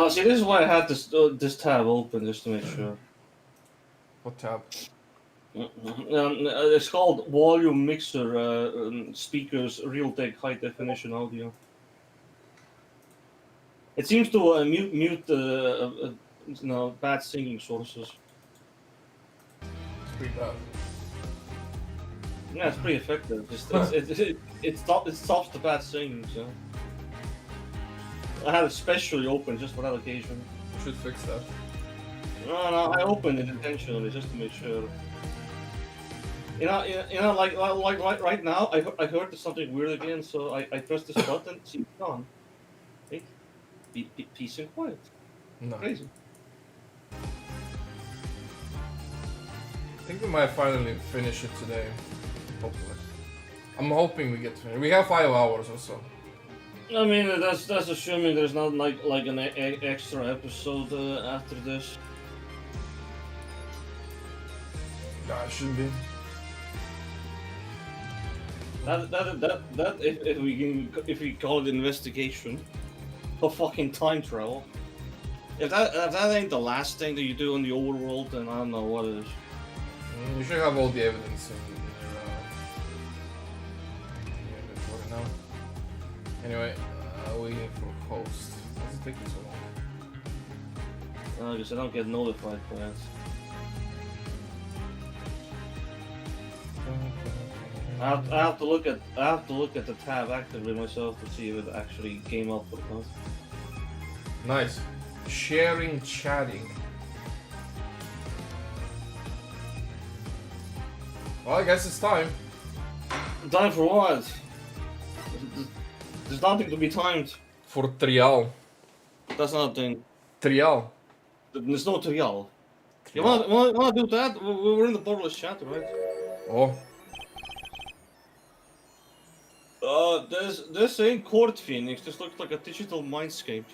See, this is why I had this tab open just to make sure. What tab? It's called Volume Mixer Speakers Realtek High Definition Audio. It seems to mute bad singing sources. It's pretty bad. Yeah, it's pretty effective. It stops the bad singing. So I had it specially open just for that occasion. You should fix that. No, I opened it intentionally just to make sure. Like right now, I heard there's something weird again, so I pressed this button. See, it's gone. Right? Peace and quiet. No. Crazy. I think we might finally finish it today. Hopefully. I'm hoping we get to finish. We have 5 hours or so. I mean, that's assuming there's not like an extra episode after this. Nah, it shouldn't be. That if we call it investigation for fucking time travel. If that ain't the last thing that you do in the overworld, then I don't know what it is. You should have all the evidence in your inventory now. Anyway, waiting for host. Why does it take so long? Because I don't get notified for that. I have to look at the tab actively myself to see if it actually came up or not. Nice. Sharing, chatting. Well, I guess it's time. Time for what? There's nothing to be timed. For trial. That's not a thing. Trial. There's no trial. You wanna do that? We're in the borderless chat, right? Oh. This ain't Court Phoenix. This looks like a digital mindscape.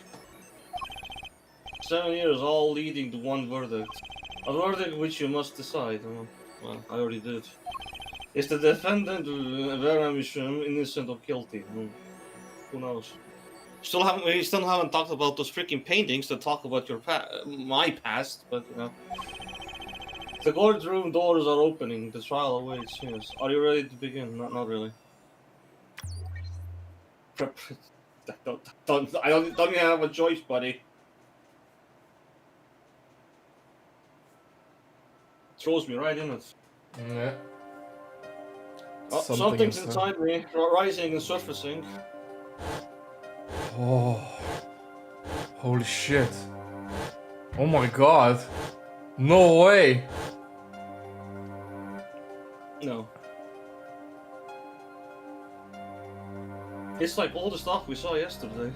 7 years, all leading to one verdict. A verdict which you must decide. Oh, well, I already did. Is the defendant Vera Mishram innocent or guilty? Who knows? We still haven't talked about those freaking paintings that talk about my past, but you know. The courtroom doors are opening. The trial awaits. Yes. Are you ready to begin? Not really. I don't even have a choice, buddy. Throws me right in it. Yeah. Oh, something's inside me, rising and surfacing. Oh. Holy shit. Oh my god. No way. No. It's like all the stuff we saw yesterday.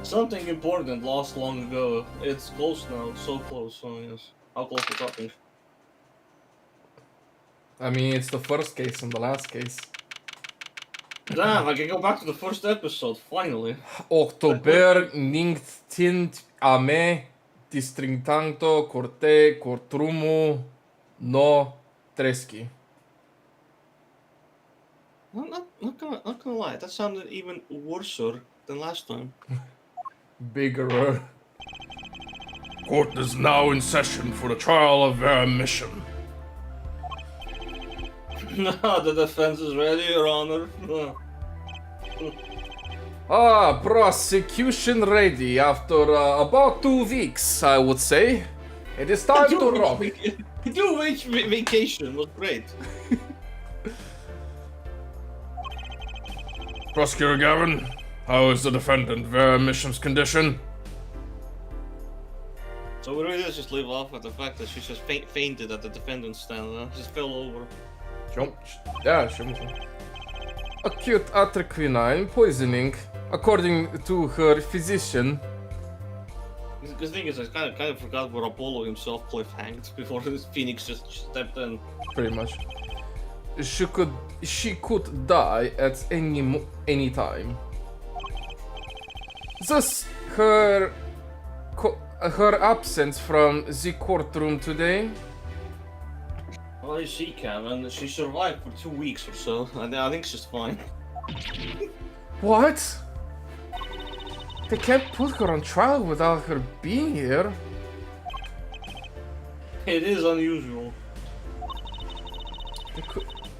Something important lost long ago. It's close now, so close, so yes. How close we're talking? I mean, it's the first case and the last case. Damn, I can go back to the first episode, finally. October 19 a me districtanto corte courtroomu no treski. Not gonna lie, that sounded even worse than last time. Bigger. Court is now in session for the trial of Vera Mission. The defense is ready, Your Honor. Prosecution ready after about 2 weeks, I would say. It is time to rock. 2 weeks vacation was great. Prosecutor Gavin, how is the defendant Vera Mission's condition? So we really just leave off with the fact that she just fainted at the defendant's stand, just fell over. Acute atrquinine poisoning, according to her physician. The thing is, I kind of forgot where Apollo himself cliffhanged before this Phoenix just stepped in. Pretty much. She could die at any time. Thus, her absence from the courtroom today. Well, you see, Kevin, she survived for 2 weeks or so. I think she's fine. What? They can't put her on trial without her being here. It is unusual.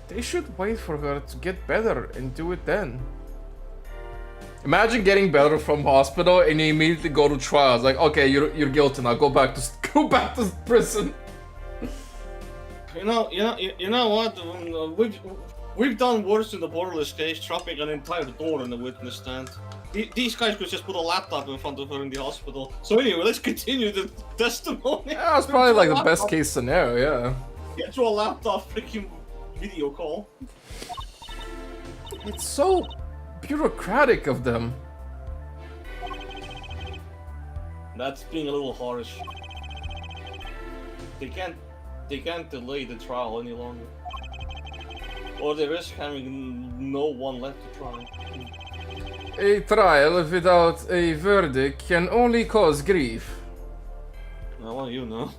They should wait for her to get better and do it then. Imagine getting better from hospital and you immediately go to trial. It's like, okay, you're guilty now. Go back to prison. You know what? We've done worse in the Borderless case, trapping an entire door in the witness stand. These guys could just put a laptop in front of her in the hospital. So anyway, let's continue the testimony. Yeah, it's probably like the best case scenario, yeah. Get to a laptop freaking video call. It's so bureaucratic of them. That's being a little harsh. They can't delay the trial any longer. Or they risk having no one left to try. A trial without a verdict can only cause grief. Well, you know.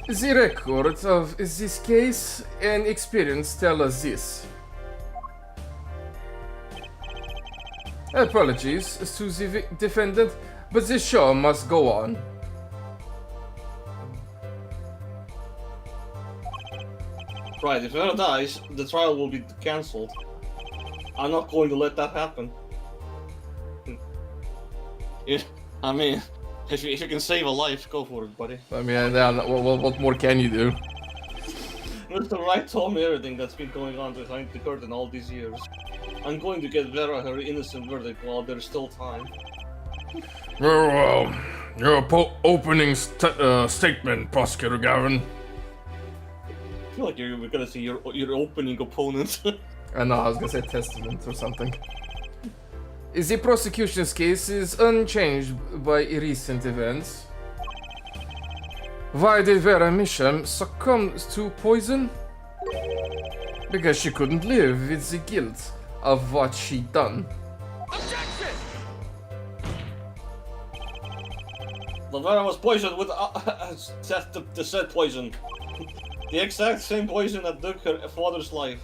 The records of this case and experience tell us this. Apologies to the defendant, but the show must go on. Right, if Vera dies, the trial will be cancelled. I'm not going to let that happen. I mean, if you can save a life, go for it, buddy. I mean, what more can you do? Mr. Wright told me everything that's been going on behind the curtain all these years. I'm going to get Vera her innocent verdict while there's still time. Well, your opening statement, Prosecutor Gavin. I feel like you're gonna see your opening opponent. I know, I was gonna say testament or something. The prosecution's case is unchanged by recent events. Why did Vera Misham succumb to poison? Because she couldn't live with the guilt of what she'd done. The Vera was poisoned with the said poison. The exact same poison that took her father's life.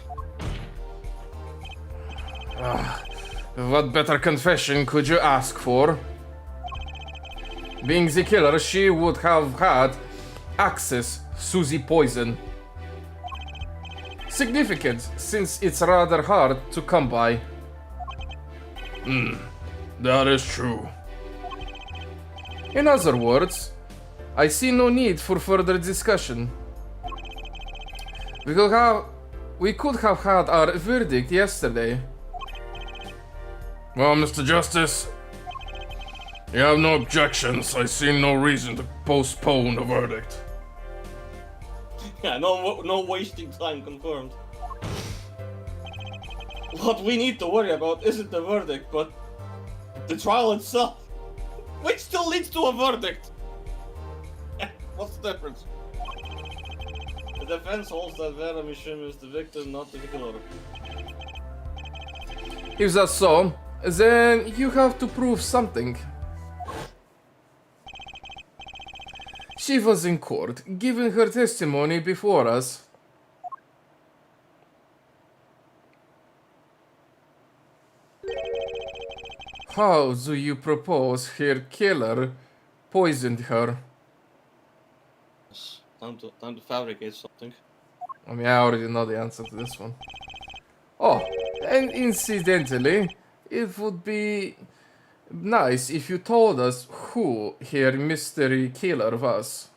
What better confession could you ask for? Being the killer, she would have had access to the poison. Significant, since it's rather hard to come by. That is true. In other words, I see no need for further discussion. We could have had our verdict yesterday. Well, Mr. Justice, you have no objections. I see no reason to postpone the verdict. Yeah, no wasting time confirmed. What we need to worry about isn't the verdict, but the trial itself, which still leads to a verdict. What's the difference? The defense holds that Vera Mishim is the victim, not the killer. If that's so, then you have to prove something. She was in court, giving her testimony before us. How do you propose her killer poisoned her? Time to fabricate something. I mean, I already know the answer to this one. Oh, and incidentally, it would be nice if you told us who her mystery killer was.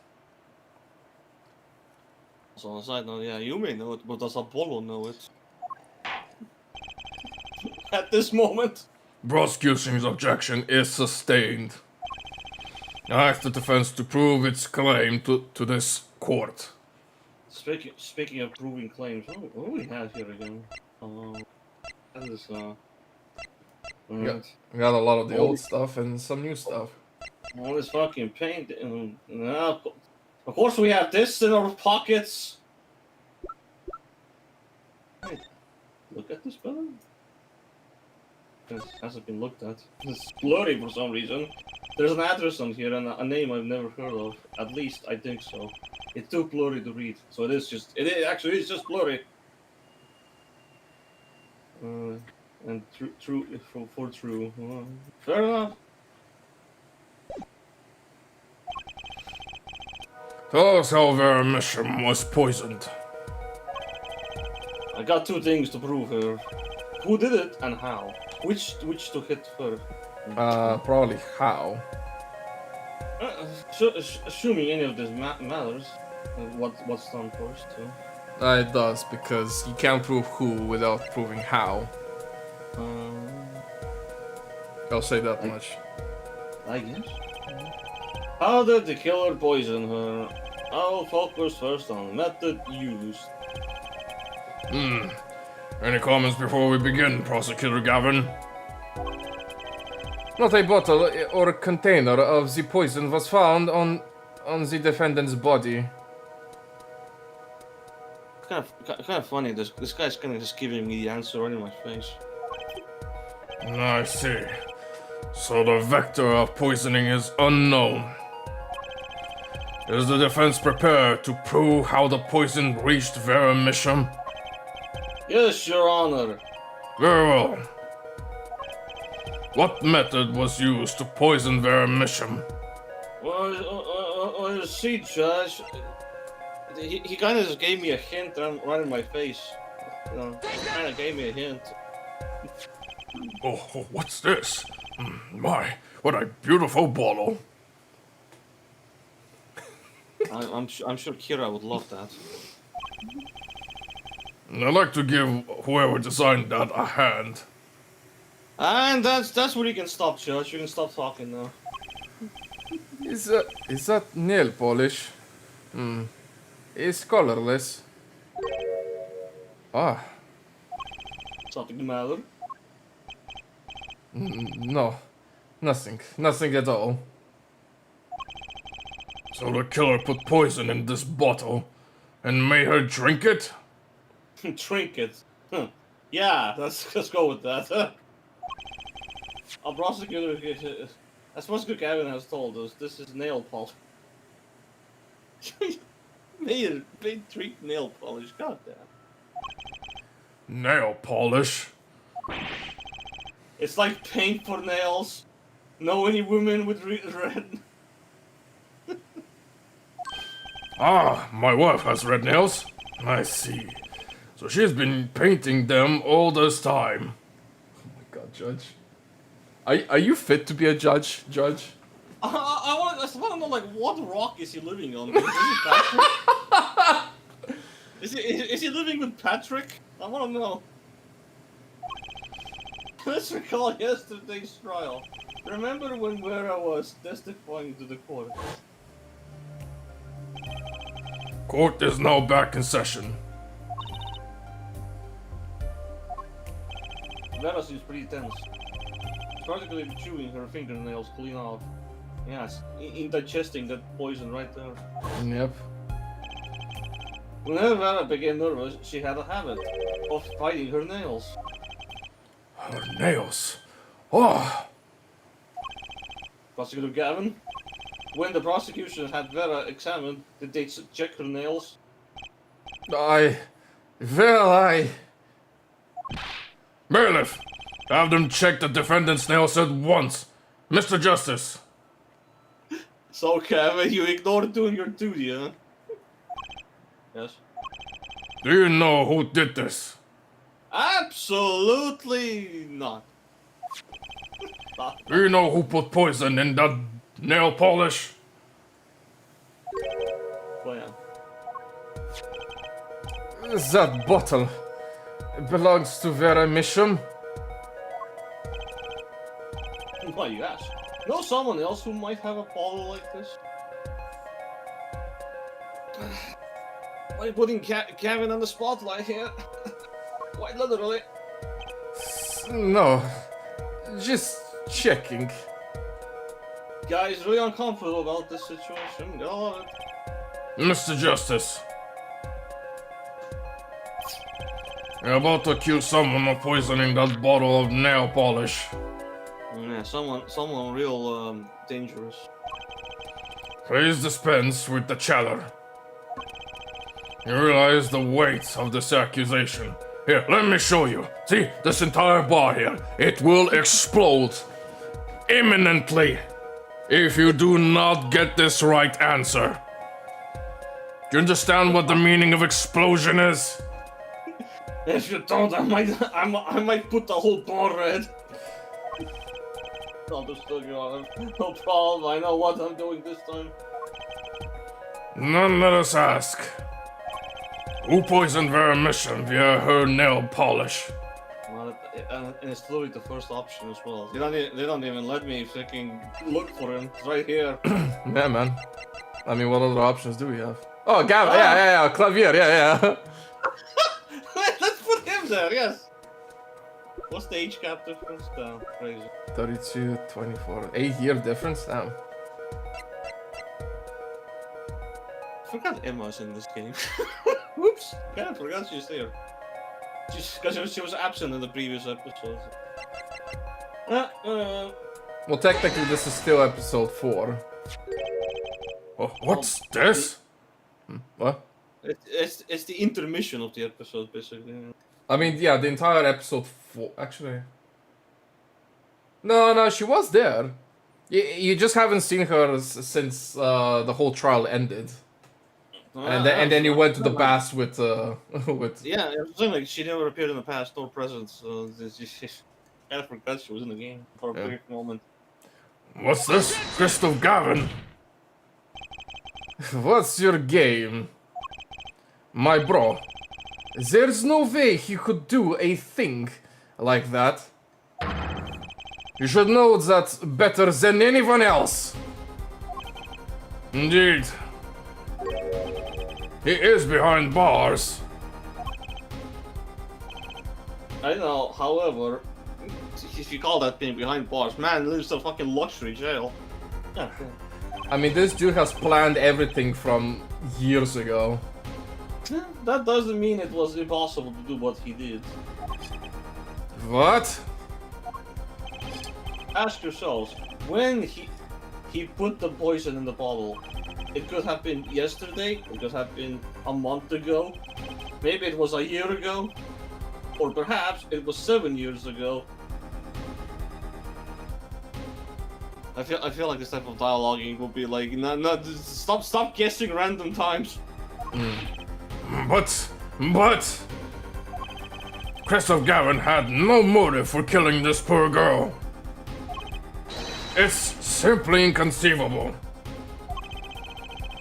So on a side note, yeah, you may know it, but does Apollo know it? At this moment? Prosecution's objection is sustained. I ask the defense to prove its claim to this court. Speaking of proving claims, what do we have here again? That is, We got a lot of the old stuff and some new stuff. all this fucking paint, and of course we have this in our pockets. Wait, look at this better. This hasn't been looked at. It's blurry for some reason. There's an address on here and a name I've never heard of. At least I think so. It's too blurry to read, so it actually is just blurry. And for true. Fair enough. Tell us how their mission was poisoned. I got two things to prove here. Who did it and how? Which to hit first? Probably how. Assuming any of this matters, what's done first too. It does, because you can't prove who without proving how. I'll say that much. I guess. How did the killer poison her? I'll focus first on method used. Any comments before we begin, Prosecutor Gavin? Not a bottle or container of the poison was found on the defendant's body. Kind of funny. This guy's kind of just giving me the answer right in my face. I see. So the vector of poisoning is unknown. Is the defense prepared to prove how the poison reached Vera Misham? Yes, Your Honor. Very well. What method was used to poison Vera Misham? Well, you see, Judge, he kind of just gave me a hint right in my face. You know, kind of gave me a hint. Oh, what's this? My, what a beautiful bottle. I'm sure Kira would love that. I'd like to give whoever designed that a hand. And that's where you can stop, Judge. You can stop talking now. Is that nail polish? It's colorless. Ah, Something the matter? no. Nothing at all. So the killer put poison in this bottle and made her drink it? Trinket. Huh. Yeah, let's go with that. Our prosecutor, as Prosecutor Gavin has told us, this is nail polish. made drink nail polish. Goddamn. Nail polish? It's like paint for nails. Know any women with red? Ah, my wife has red nails. I see. So she's been painting them all this time. Oh my god, Judge. Are you fit to be a judge, Judge? I want to know, like, what rock is he living on? Is he Patrick? is he living with Patrick? I want to know. Let's recall yesterday's trial. Remember when Vera was testifying to the court? Court is now back in session. Vera seems pretty tense. She's practically chewing her fingernails clean off. Yes, in digesting that poison right there. Yep. Whenever Vera became nervous, she had a habit of biting her nails. Her nails. Oh, Prosecutor Gavin, when the prosecution had Vera examined, did they check her nails? Bailiff, have them check the defendant's nails at once. Mr. Justice. So, Kevin, you ignored doing your duty, huh? Yes. Do you know who did this? Absolutely not. Do you know who put poison in that nail polish? Well, yeah. That bottle belongs to Vera Misham. Why you ask? Know someone else who might have a bottle like this? Why are you putting Kevin on the spotlight here? Quite literally. No, just checking. Guy's really uncomfortable about this situation. Get all of it. Mr. Justice. You're about to accuse someone of poisoning that bottle of nail polish. Yeah, someone real dangerous. Please dispense with the challenge. You realize the weight of this accusation Here, let me show you. See, this entire bar here, it will explode imminently if you do not get this right answer. Do you understand what the meaning of explosion is? If you don't, I might put the whole bar red. Understood, Your Honor. No problem. I know what I'm doing this time. None let us ask. Who poisoned Vera Mission via her nail polish? Well, and it's literally the first option as well. They don't even let me freaking look for him. It's right here. Yeah, man. I mean, what other options do we have? Oh, Gavin, yeah, Clavier, yeah. Let's put him there, yes. What's the age gap difference? Damn, crazy. 32, 24, 8-year difference, damn. I forgot Emma's in this game. Whoops! Yeah, I forgot she's there. Because she was absent in the previous episode. Well, technically, this is still episode 4. Oh, what's this? What? It's the intermission of the episode, basically. I mean, yeah, the entire episode 4, actually. No, she was there. You just haven't seen her since the whole trial ended. And then you went to the past with with. Yeah, it was like she never appeared in the past or present, so I kind of forgot she was in the game for a brief moment. What's this, Christoph Gavin? What's your game, my bro? There's no way he could do a thing like that. You should know that better than anyone else. Indeed. He is behind bars. I know, however, if you call that being behind bars, man lives in a fucking luxury jail. Yeah. I mean, this dude has planned everything from years ago. That doesn't mean it was impossible to do what he did. What? Ask yourselves, when he put the poison in the bottle, it could have been yesterday, it could have been a month ago, maybe it was a year ago, or perhaps it was 7 years ago. I feel like this type of dialoguing will be like, stop guessing random times. But Christoph Gavin had no motive for killing this poor girl. It's simply inconceivable.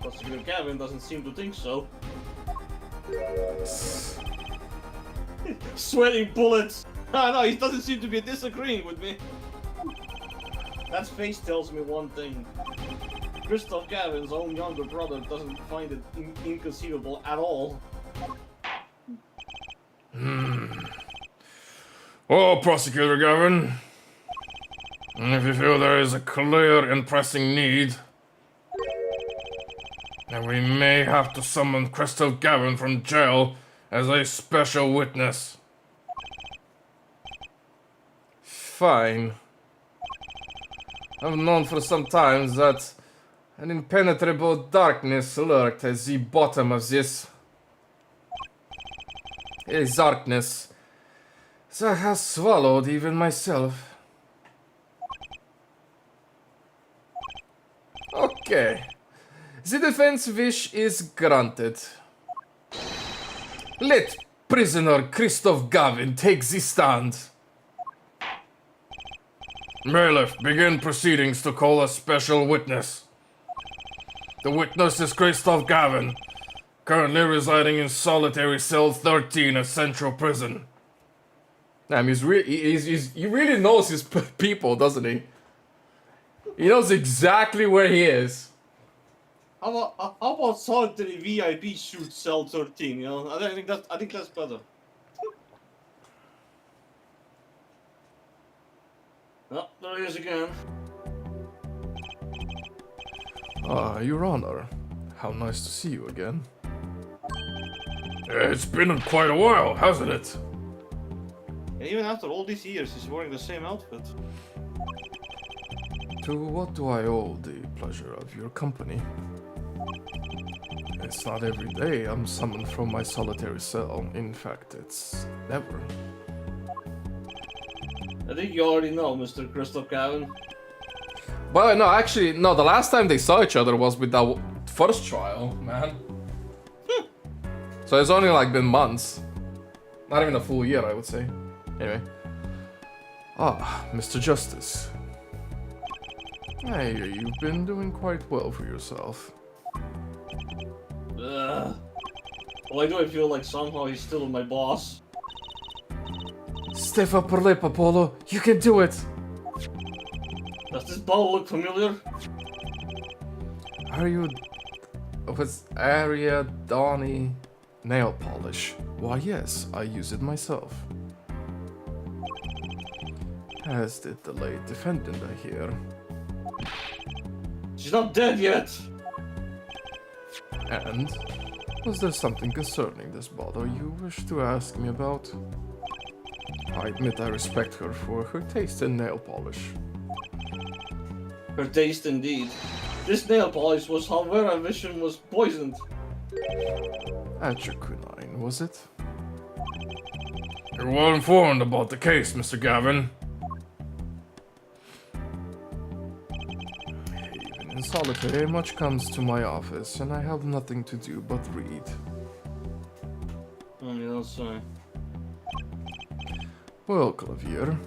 Prosecutor Gavin doesn't seem to think so. Sweating bullets! No, he doesn't seem to be disagreeing with me. That face tells me one thing. Christoph Gavin's own younger brother doesn't find it inconceivable at all. Oh, Prosecutor Gavin. If you feel there is a clear and pressing need, then we may have to summon Christoph Gavin from jail as a special witness. Fine. I've known for some time that an impenetrable darkness lurked at the bottom of this. A darkness that has swallowed even myself. Okay. The defense wish is granted. Let prisoner Christoph Gavin take the stand. Bailiff, begin proceedings to call a special witness. The witness is Christoph Gavin, currently residing in solitary cell 13 at Central Prison. Damn, he really knows his people, doesn't he? He knows exactly where he is. How about solitary VIP shoot cell 13? You know, I think that's better. Oh, there he is again. Ah, Your Honor. How nice to see you again. It's been quite a while, hasn't it? And even after all these years, he's wearing the same outfit. To what do I owe the pleasure of your company? It's not every day I'm summoned from my solitary cell. In fact, it's never. I think you already know, Mr. Crystal Cabin. But no, actually, no, the last time they saw each other was with that first trial, man. So it's only like been months. Not even a full year, I would say. Anyway. Ah, Mr. Justice. I hear you've been doing quite well for yourself. Why do I feel like somehow he's still my boss? Step up her lip, Apollo. You can do it. Does this ball look familiar? Are you... Was Ariadne nail polish? Why yes, I use it myself. As did the late defendant, I hear. She's not dead yet! And? Was there something concerning this bother you wish to ask me about? I admit I respect her for her taste in nail polish. Her taste indeed. This nail polish was how Vera Vision was poisoned. Atroquinine, was it? You're well informed about the case, Mr. Gavin. Even in solitary, much comes to my office, and I have nothing to do but read. You don't say. Well, Clavier.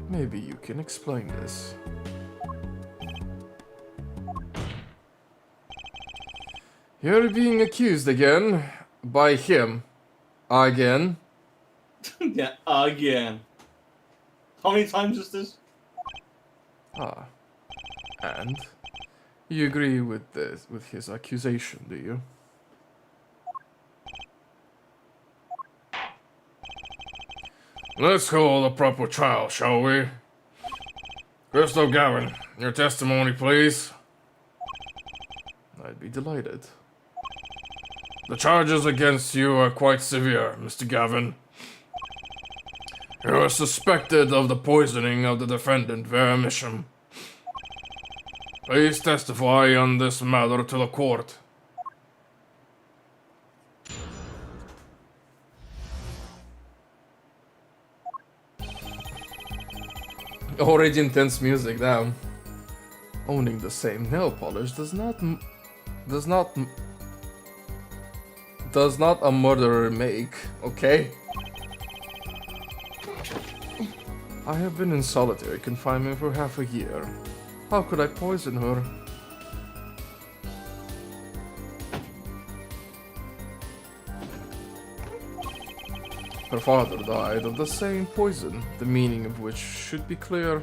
Maybe you can explain this. You're being accused again. By him. Again. Yeah, again. How many times is this? Ah. And? You agree with this, with his accusation, do you? Let's hold a proper trial, shall we? Crystal Gavin, your testimony, please. I'd be delighted. The charges against you are quite severe, Mr. Gavin. You are suspected of the poisoning of the defendant, Vera Misham. Please testify on this matter to the court. Already intense music, damn. Owning the same nail polish does not a murderer make, okay? I have been in solitary confinement for half a year. How could I poison her? Her father died of the same poison, the meaning of which should be clear.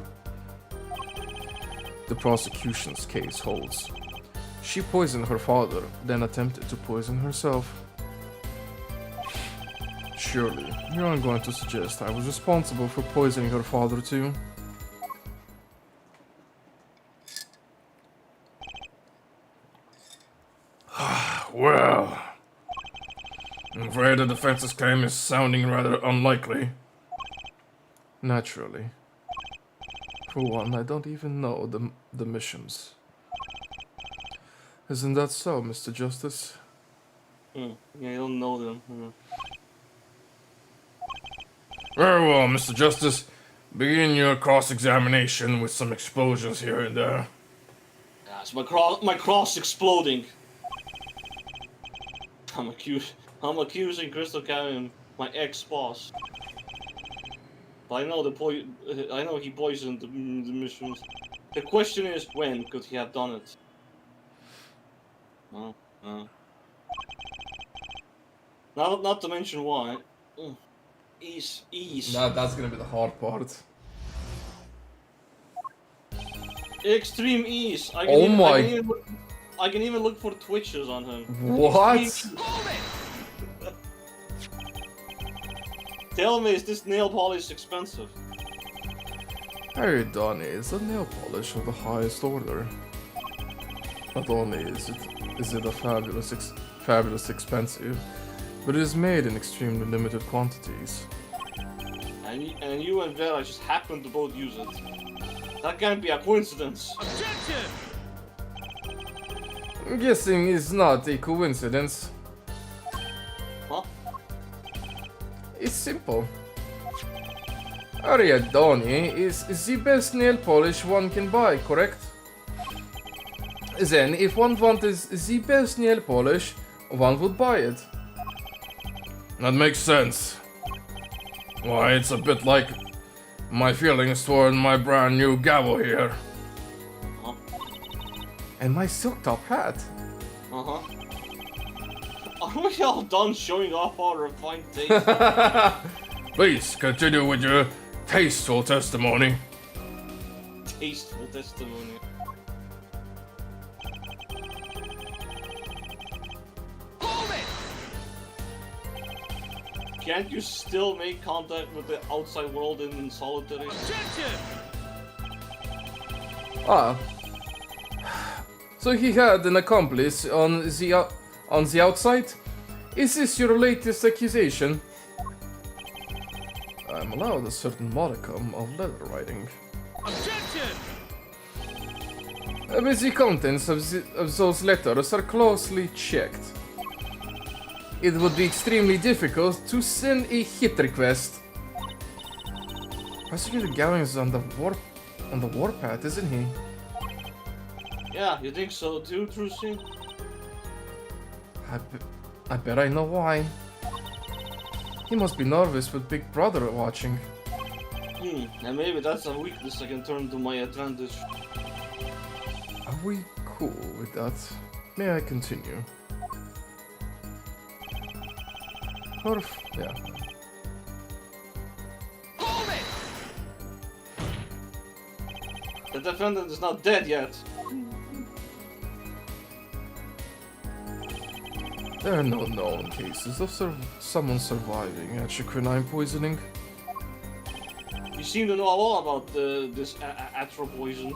The prosecution's case holds. She poisoned her father, then attempted to poison herself. Surely, you aren't going to suggest I was responsible for poisoning her father too? Well, I'm afraid the defense's claim is sounding rather unlikely. Naturally. For one, I don't even know the Mishams. Isn't that so, Mr. Justice? Yeah, you don't know them. Very well, Mr. Justice. Begin your cross-examination with some explosions here and there. Yeah, it's my cross exploding. I'm accusing Crystal Cabin, my ex-boss. But I know I know he poisoned the missions. The question is, when could he have done it? No. Not to mention why. Ease. That's gonna be the hard part. Extreme ease. I can even look for twitches on him. What? Tell me, is this nail polish expensive? Ariadne is a nail polish of the highest order. Not only is it a fabulous expensive, but it is made in extremely limited quantities. And you and Vera just happen to both use it. That can't be a coincidence. Objection! guessing is not a coincidence. Huh? It's simple. Ariadne is the best nail polish one can buy, correct? Then, if one wanted the best nail polish, one would buy it. That makes sense. Why, it's a bit like my feelings toward my brand new gavel here. Huh? And my silk top hat. Uh-huh. Are we all done showing off our refined taste? Please continue with your tasteful testimony. Tasteful testimony. Can't you still make contact with the outside world in solitary? Ah. So he had an accomplice on the outside? Is this your latest accusation? I'm allowed a certain modicum of letter writing. But the contents of those letters are closely checked. It would be extremely difficult to send a hit request. Prosecutor Gowing's on the warpath, isn't he? Yeah, you think so too, Trucy? I bet I know why. He must be nervous with Big Brother watching. And maybe that's a weakness I can turn to my advantage. Are we cool with that? May I continue? Yeah. The defendant is not dead yet. There are no known cases of someone surviving quinine poisoning. You seem to know a lot about this atro poison.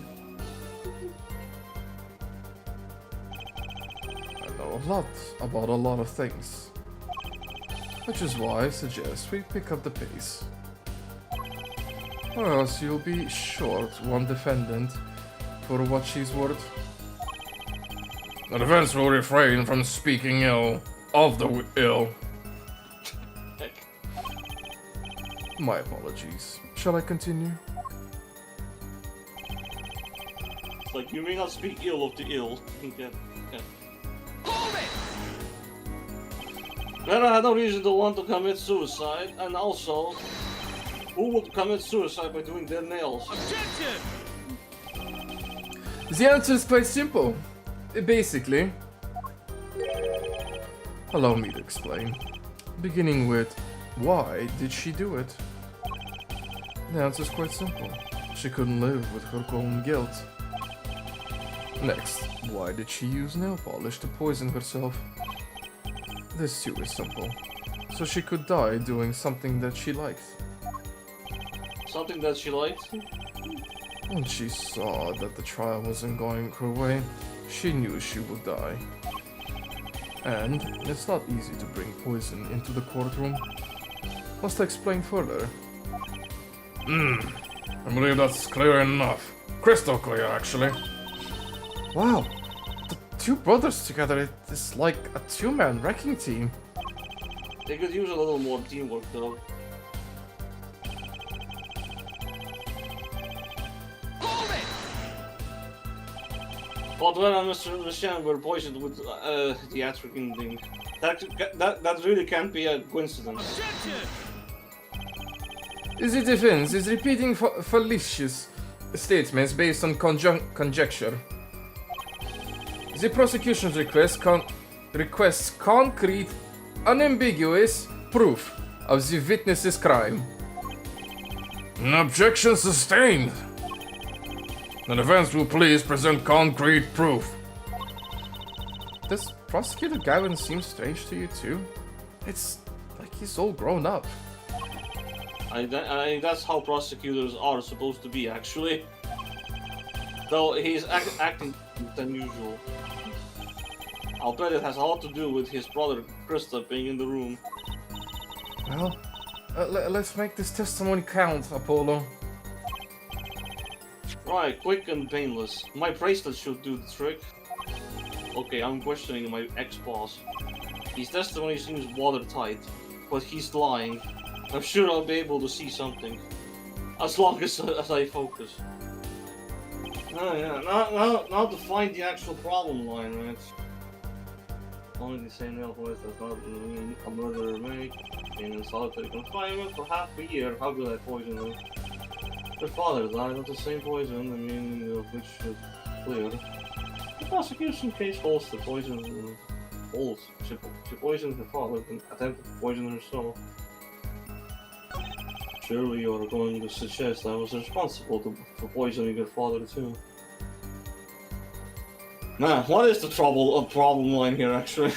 I know a lot about a lot of things. Which is why I suggest we pick up the pace. Or else you'll be short one defendant for what she's worth. The defense will refrain from speaking ill of the ill. Heck. My apologies. Shall I continue? Like, you may not speak ill of the ill. Yeah. Vera had no reason to want to commit suicide, and also, who would commit suicide by doing their nails? The answer is quite simple. Basically, allow me to explain. Beginning with, why did she do it? The answer is quite simple. She couldn't live with her own guilt. Next, why did she use nail polish to poison herself? This too is simple. So she could die doing something that she liked. Something that she liked? When she saw that the trial wasn't going her way, she knew she would die. And it's not easy to bring poison into the courtroom. Must I explain further? I believe that's clear enough. Crystal clear, actually. Wow, the two brothers together is like a two-man wrecking team. They could use a little more teamwork though. But when Mr. Lucien were poisoned with the Atrican thing, that really can't be a coincidence. The defense is repeating fallacious statements based on conjecture. The prosecution's requests concrete, unambiguous proof of the witness's crime. An objection sustained. The defense will please present concrete proof. Does Prosecutor Gavin seem strange to you too? It's like he's all grown up. That's how prosecutors are supposed to be, actually. Though he's acting than usual. I'll bet it has a lot to do with his brother Krista being in the room. Well, let's make this testimony count, Apollo. Right, quick and painless. My bracelet should do the trick. okay, I'm questioning my ex-boss. His testimony seems watertight, but he's lying. I'm sure I'll be able to see something. As long as I focus. Oh yeah, now to find the actual problem line, right? Only the same male voice does not mean a murderer may in solitary confinement for half a year. How could I poison them? Their father died of the same poison, the meaning of which should clear. The prosecution case holds the poison she poisoned her father and attempted to poison herself. Surely you're going to suggest I was responsible for poisoning your father too. Man, what is the problem line here actually?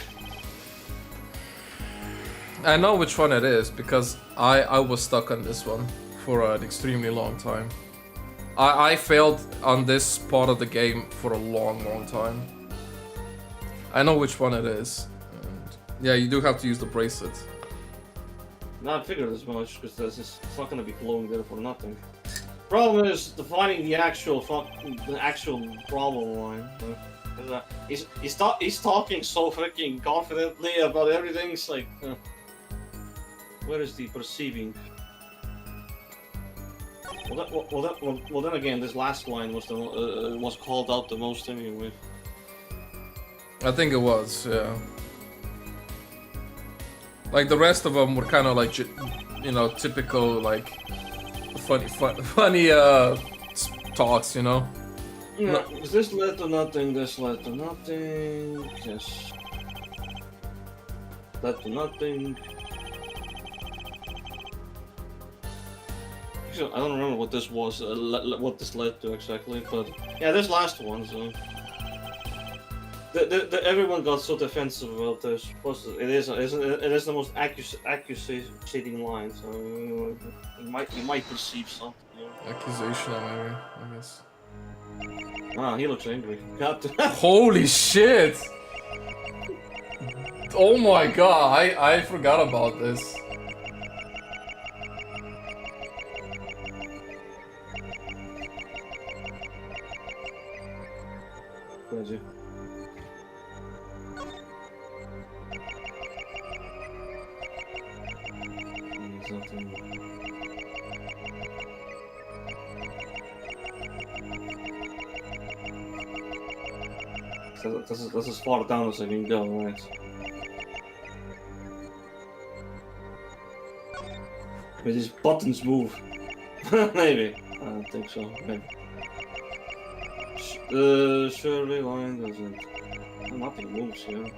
I know which one it is because I was stuck on this one for an extremely long time. I failed on this part of the game for a long time. I know which one it is. And yeah, you do have to use the bracelet. No, I figured as much because it's not gonna be glowing there for nothing. Problem is defining the actual problem line. He's talking so freaking confidently about everything. It's like, where is the perceiving? Well, then again, this last line was was called out the most anyway. I think it was, yeah. Like the rest of them were kind of like, you know, typical like funny talks, you know. Yeah, no. This led to nothing. This led to nothing. Yes. Led to nothing. Actually, I don't remember what this was, what this led to exactly, but yeah, this last one. So. Everyone got so defensive about this. Plus, it is the most accusating line, so you might perceive something. You know? Accusational, maybe, I guess. Ah, he looks angry. Holy shit! Oh my god, I forgot about this. Crazy. So that's as far down as I can go, right? But these buttons move. Maybe. I don't think so. Maybe. Surely line doesn't. Nothing moves here.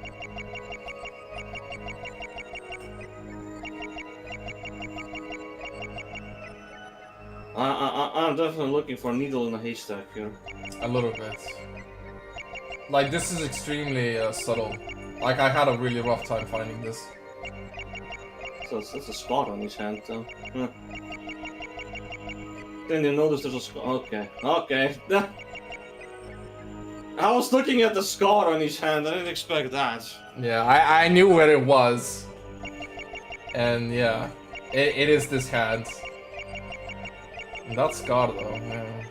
I'm definitely looking for a needle in a haystack here. A little bit. Like, this is extremely subtle. Like, I had a really rough time finding this. So that's a spot on his hand, though. Huh. Then you notice there's a scar. Okay. I was looking at the scar on his hand. I didn't expect that. Yeah, I knew where it was. And yeah, it is this hand. And that scar, though, man.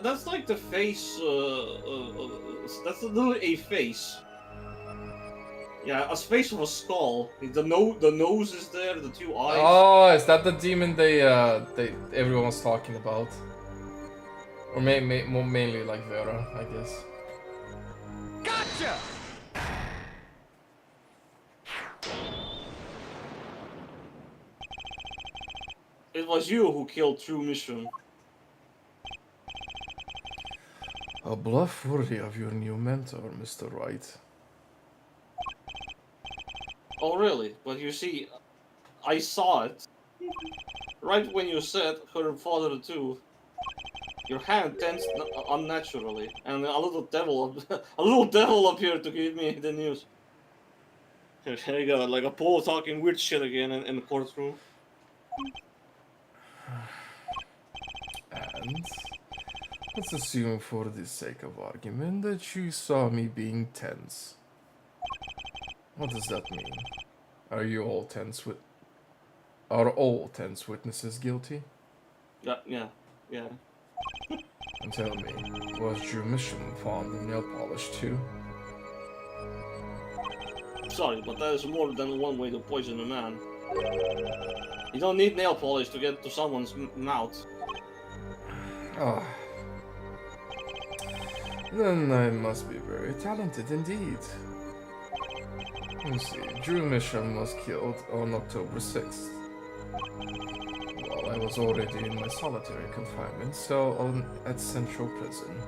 That's like the face, that's literally a face. Yeah, a face of a skull. The nose is there, the two eyes. Oh, is that the demon everyone was talking about? Or more mainly like Vera, I guess. Gotcha! It was you who killed True Mission. A bluff worthy of your new mentor, Mr. Wright. Oh really? But you see, I saw it. Right when you said her father too. Your hand tensed unnaturally, and a little devil appeared to give me the news. Here you go, like a Paul talking weird shit again in the courtroom. And let's assume for the sake of argument that you saw me being tense. What does that mean? Are you all tense with... Are all 10 witnesses guilty? Yeah. And tell me, was Drew Mission found in nail polish too? Sorry, but there is more than one way to poison a man. You don't need nail polish to get to someone's mouth. Ah. Then I must be very talented indeed. Let's see, Drew Mission was killed on October 6th. While I was already in my solitary confinement cell at Central Prison.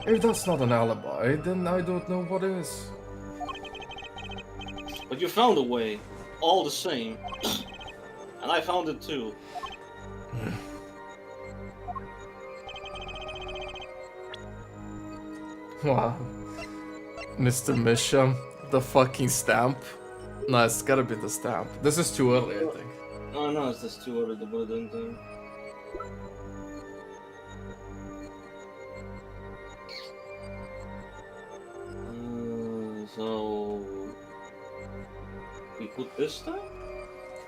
If that's not an alibi, then I don't know what is. But you found a way, all the same. And I found it too. Wow. Mr. Mission, the fucking stamp. No, it's gotta be the stamp. This is too early, I think. Oh no, it's just too early to put it in there. So... we put this down?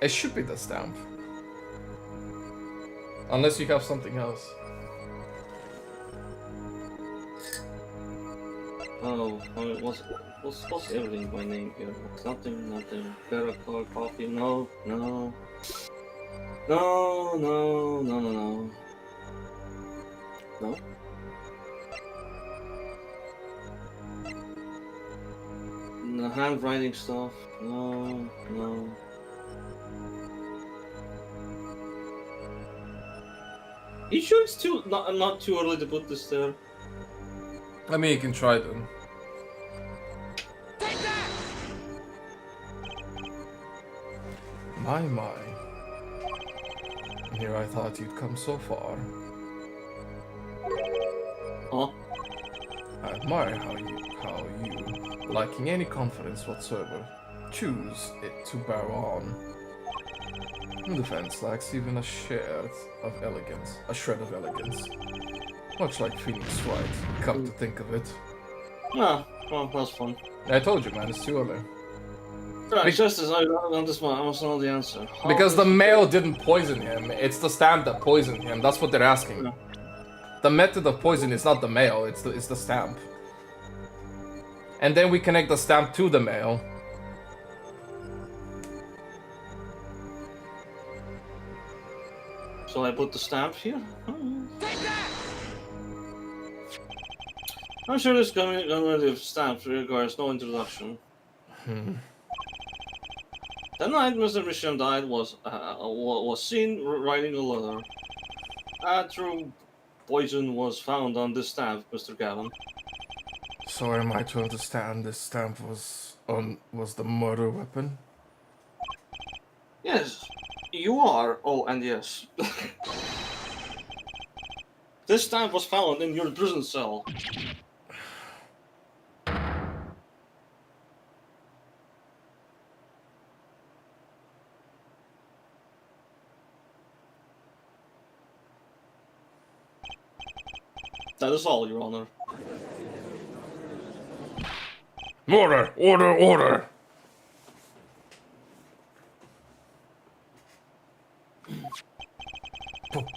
It should be the stamp. Unless you have something else. Oh, what's everything by name here? Nothing. Paracord, coffee, no. No. The handwriting stuff, no. You sure it's not too early to put this there? I mean, you can try them. Take that! My. Here I thought you'd come so far. Huh? I admire how you, lacking any confidence whatsoever, choose it to bear on. Your defense lacks even a shred of elegance. Much like Phoenix Wright, come to think of it. Yeah, well, that's fun. I told you, man, it's too early. Right, just as I must know the answer. Because the mail didn't poison him, it's the stamp that poisoned him. That's what they're asking. Yeah. The method of poison is not the mail, it's the stamp. And then we connect the stamp to the mail. So I put the stamp here? Take that! I'm sure this community of stamps requires no introduction. The night Mr. Mission died was seen writing a letter. True poison was found on this stamp, Mr. Gavin. So am I to understand this stamp was the murder weapon? Yes, you are. Oh, and yes. This stamp was found in your prison cell. That is all, Your Honor. Order!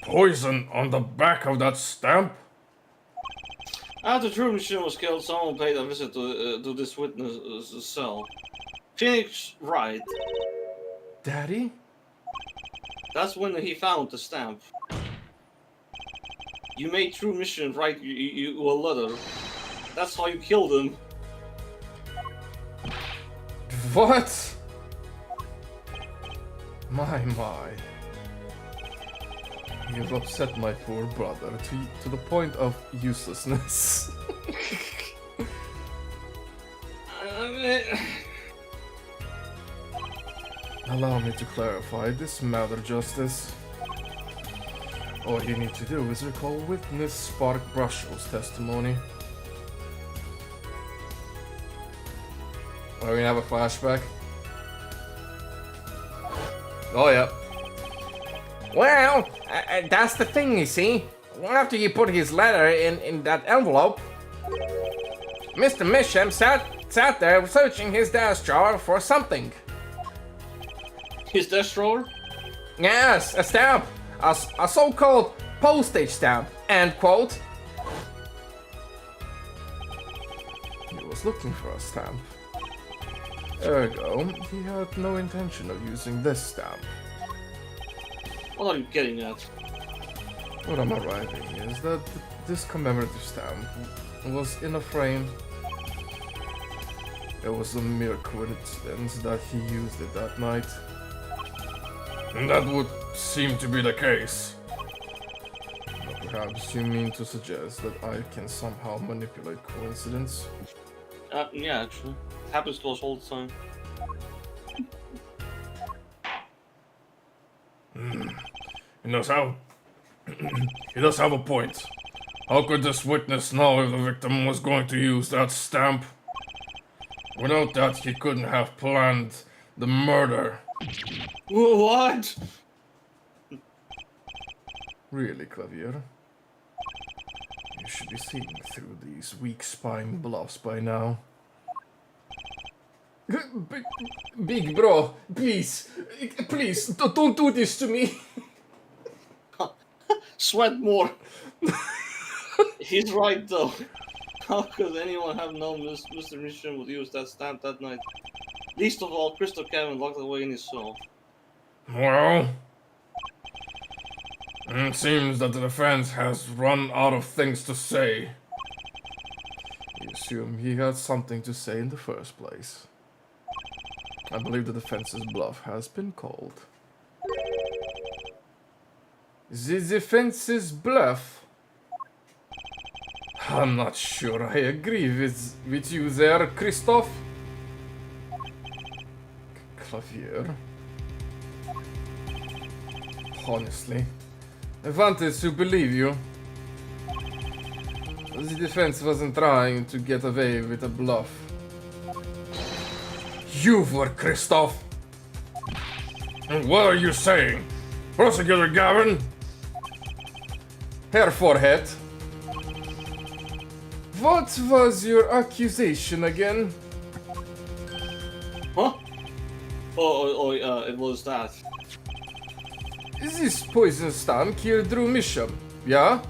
Poison on the back of that stamp? After Drew Mission was killed, someone paid a visit to this witness cell. Phoenix Wright. Daddy? That's when he found the stamp. You made True Mission write you a letter. That's how you killed him. What? My. You've upset my poor brother to the point of uselessness. Allow me to clarify this matter, Justice. All you need to do is recall witness Spark Brushell's testimony. Are we gonna have a flashback? Oh, yeah. Well, that's the thing, you see. After you put his letter in that envelope, Mr. Misham sat there searching his desk drawer for something. His destroyer? Yes, a stamp. A so-called postage stamp. End quote. He was looking for a stamp. Ergo, he had no intention of using this stamp. What are you getting at? What I'm arriving is that this commemorative stamp was in a frame. It was a mere coincidence that he used it that night. And that would seem to be the case. Perhaps you mean to suggest that I can somehow manipulate coincidence? Yeah, actually. It happens to us all the time. He does have... he does have a point. How could this witness know if the victim was going to use that stamp? Without that, he couldn't have planned the murder. What? Really, Clavier? You should be seeing through these weak spine bluffs by now. Big bro, please, don't do this to me. Sweat more. He's right though. How could anyone have known Mr. Mission would use that stamp that night? Least of all, Crystal Kevin locked away in his soul. Well, it seems that the defense has run out of things to say. You assume he had something to say in the first place. I believe the defense's bluff has been called. The defense's bluff? I'm not sure I agree with you there, Christoph. Clavier. Honestly, I wanted to believe you. The defense wasn't trying to get away with a bluff. You were, Christoph! And what are you saying? Prosecutor Gavin? Herr Forehead. What was your accusation again? Huh? It was that. This poison stamp killed Drew Misham, yeah?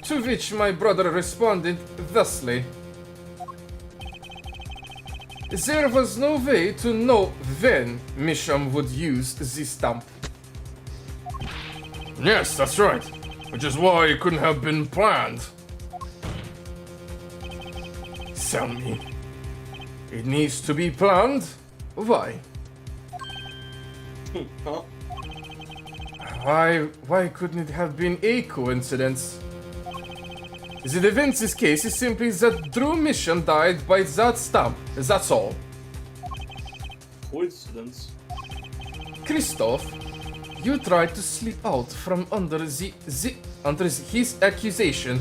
To which my brother responded thusly. There was no way to know when Misham would use this stamp. Yes, that's right. Which is why it couldn't have been planned. Tell me. It needs to be planned? Why? Huh? Why couldn't it have been a coincidence? The defense's case is simply that Drew Mission died by that stamp. That's all. Coincidence? Christoph, you tried to slip out from under his accusation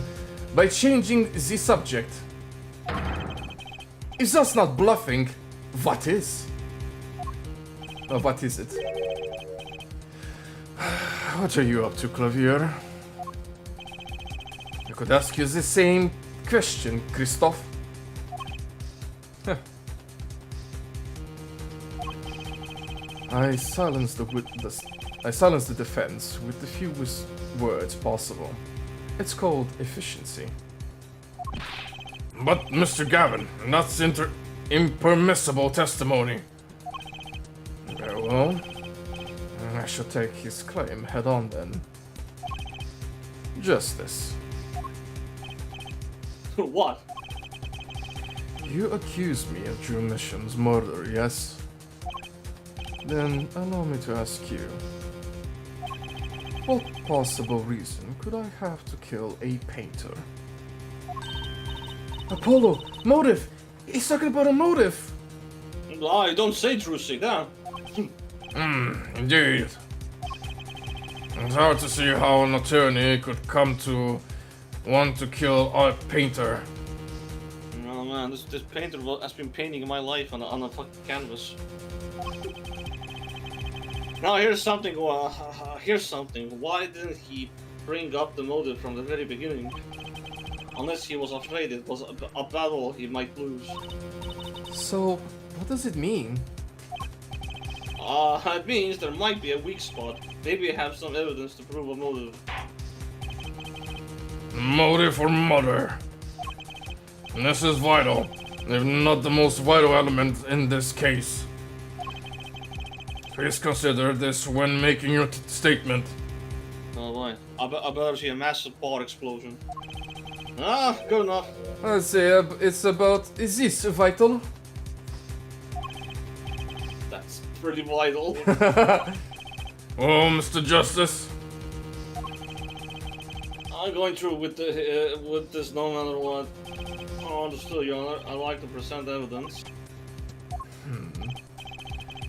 by changing the subject. If that's not bluffing, what is? What is it? What are you up to, Clavier? I could ask you the same question, Christoph. I silenced the defense with the fewest words possible. It's called efficiency. But, Mr. Gavin, that's impermissible testimony. Very well. I shall take his claim head on then. Justice. What? You accuse me of Drew Mission's murder, yes? Then allow me to ask you. What possible reason could I have to kill a painter? Apollo! Motive! He's talking about a motive! I don't say Drew, sit down. Indeed. It's hard to see how an attorney could come to want to kill a painter. Oh man, this painter has been painting my life on a fucking canvas. Now here's something. Here's something. Why didn't he bring up the motive from the very beginning? Unless he was afraid it was a battle he might lose. So, what does it mean? It means there might be a weak spot. Maybe I have some evidence to prove a motive. Motive for murder. This is vital, if not the most vital element in this case. Please consider this when making your statement. Oh boy. I better see a massive bar explosion. Ah, good enough. Let's say it's about. Is this vital? That's pretty vital. Oh, Mr. Justice. I'm going through with this no matter what. Oh, understood, Your Honor. I like to present evidence.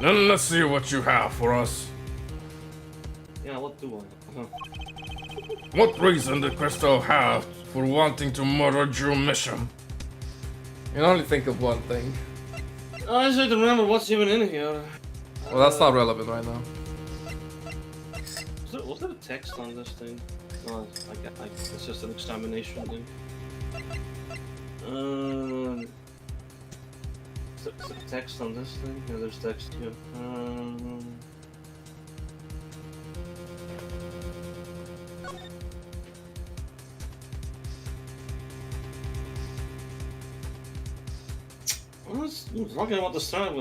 Then let's see what you have for us. Yeah, what do I? What reason did Crystal have for wanting to murder Drew Misham? You can only think of one thing. I just have to remember what's even in here. Well, that's not relevant right now. Was there a text on this thing? No, it's just an examination thing. Is there text on this thing? Yeah, there's text here. We're talking about the stamp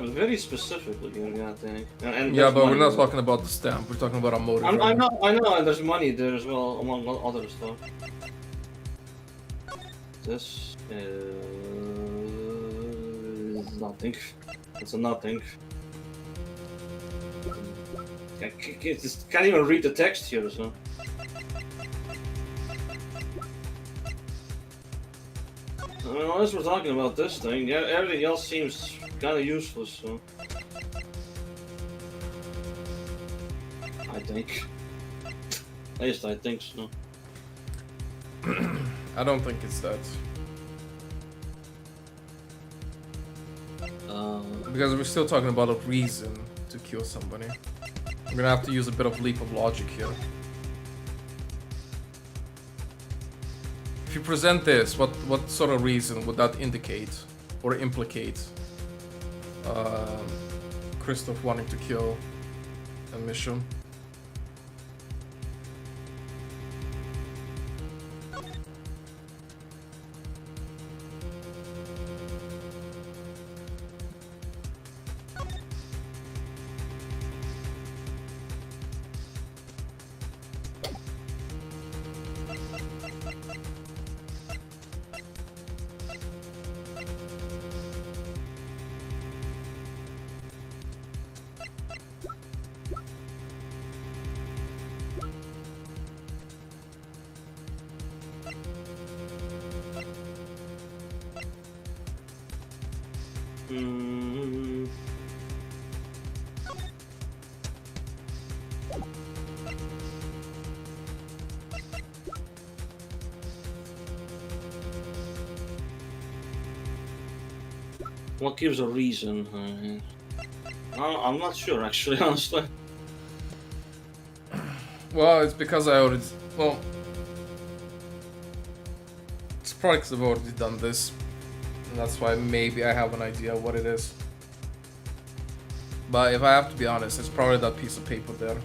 very specifically here, I think. And Yeah, there's but we're money not there. talking about the stamp. We're talking about a motive. I right now. know, and there's money there as well, among other stuff. This is nothing. It's a nothing. I just can't even read the text here, so. I mean, unless we're talking about this thing, yeah, everything else seems kind of useless, so. I think. At least I think so. I don't think it's that. Because we're still talking about a reason to kill somebody. We're gonna have to use a bit of leap of logic here. If you present this, what sort of reason would that indicate or implicate Christoph wanting to kill a mission? What gives a reason? I'm not sure, actually, honestly. Well, it's because I already... Well... It's probably because I've already done this. And that's why maybe I have an idea what it is. But if I have to be honest, it's probably that piece of paper there.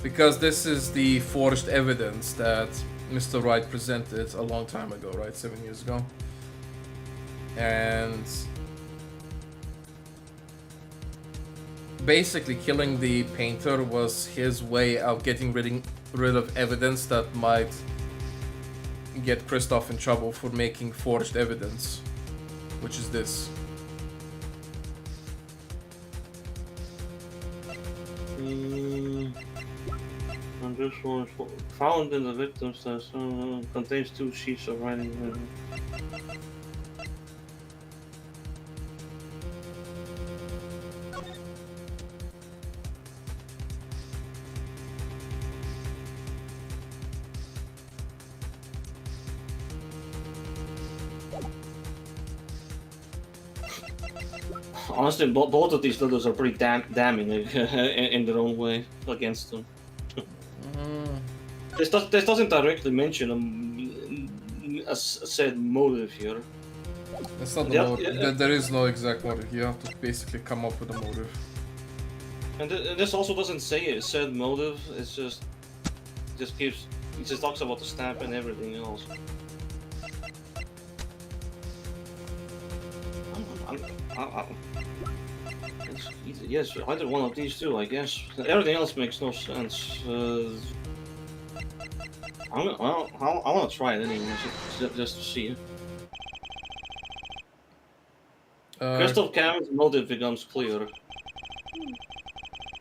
Because this is the forged evidence that Mr. Wright presented a long time ago, right? 7 years ago. And basically killing the painter was his way of getting rid of evidence that might get Christoph in trouble for making forged evidence, which is this. And this one is found in the victim's test. Contains 2 sheets of writing. Honestly, both of these letters are pretty damning in their own way against them. This doesn't directly mention a said motive here. That's not the Yeah, motive. yeah. There is no exact motive. You have to basically come up with a motive. And this also doesn't say a said motive. It's just gives. It just talks about the stamp and everything else. Yes, either one of these two, I guess. Everything else makes no sense. I want to try it anyway, just to see. Crystal Cameron's motive becomes clear.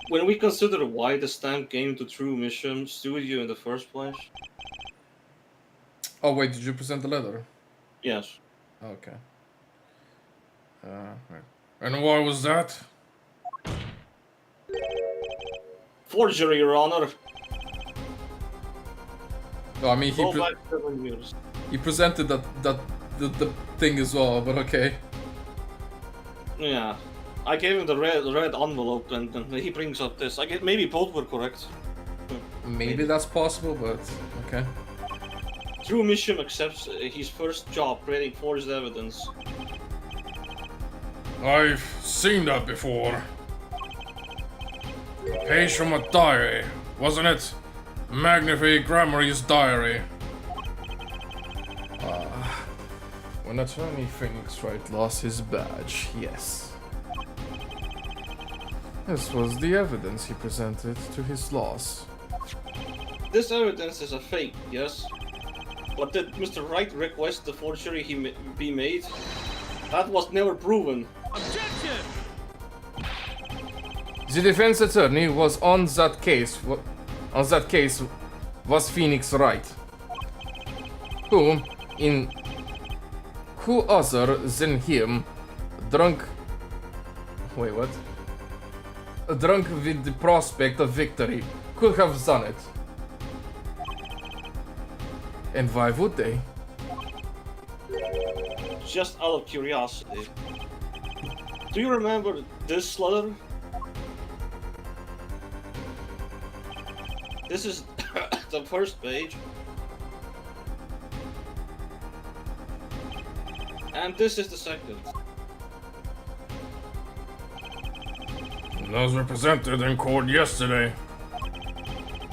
When we consider why the stamp came to True Mission Studio in the first place. Oh wait, did you present the letter? Yes. Okay. Right. And why was that? Forgery, Your Honor. Oh, I mean, Go back 7 years. he presented the thing as well, but okay. Yeah. I gave him the red envelope, and he brings up this. I get maybe both were correct. Maybe that's possible, but okay. True Mission accepts his first job creating forged evidence. I've seen that before. Page from a diary, wasn't it? Magnifique Gramarye's diary. When Attorney Phoenix Wright lost his badge, yes. This was the evidence he presented to his loss. This evidence is a fake, yes? But did Mr. Wright request the forgery be made? That was never proven. Objection! The defense attorney was on that case. Was Phoenix Wright, who other than him, drunk with the prospect of victory, could have done it? And why would they? Just out of curiosity. Do you remember this letter? This is the first page. And this is the second. Those were presented in court yesterday.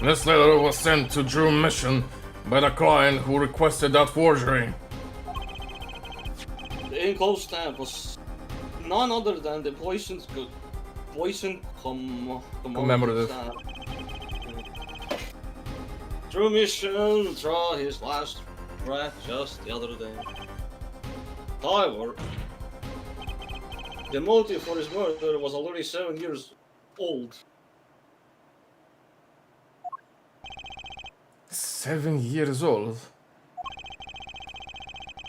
This letter was sent to True Mission by the client who requested that forgery. The enclosed stamp was none other than the poisoned commemorative stamp. True Mission draw his last breath just the other day. However, the motive for his murder was already 7 years old. 7 years old?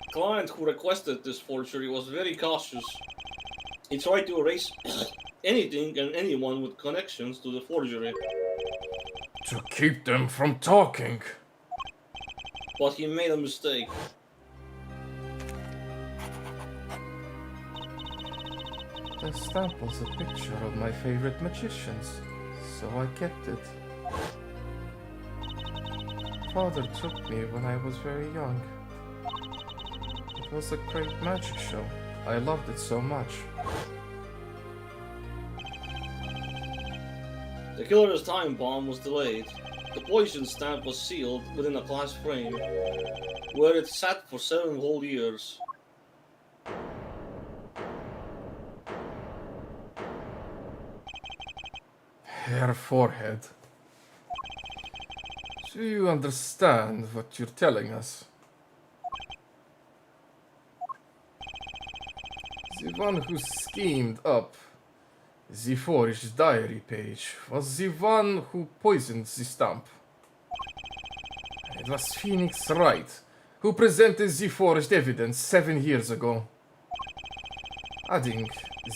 The client who requested this forgery was very cautious. He tried to erase anything and anyone with connections to the forgery. To keep them from talking. But he made a mistake. The stamp was a picture of my favorite magicians, so I kept it. Father took me when I was very young. It was a great magic show. I loved it so much. The killer's time bomb was delayed. The poison stamp was sealed within a glass frame, where it sat for 7 whole years. Her forehead. Do you understand what you're telling us? The one who schemed up the forged diary page was the one who poisoned the stamp. It was Phoenix Wright who presented the forged evidence 7 years ago. Adding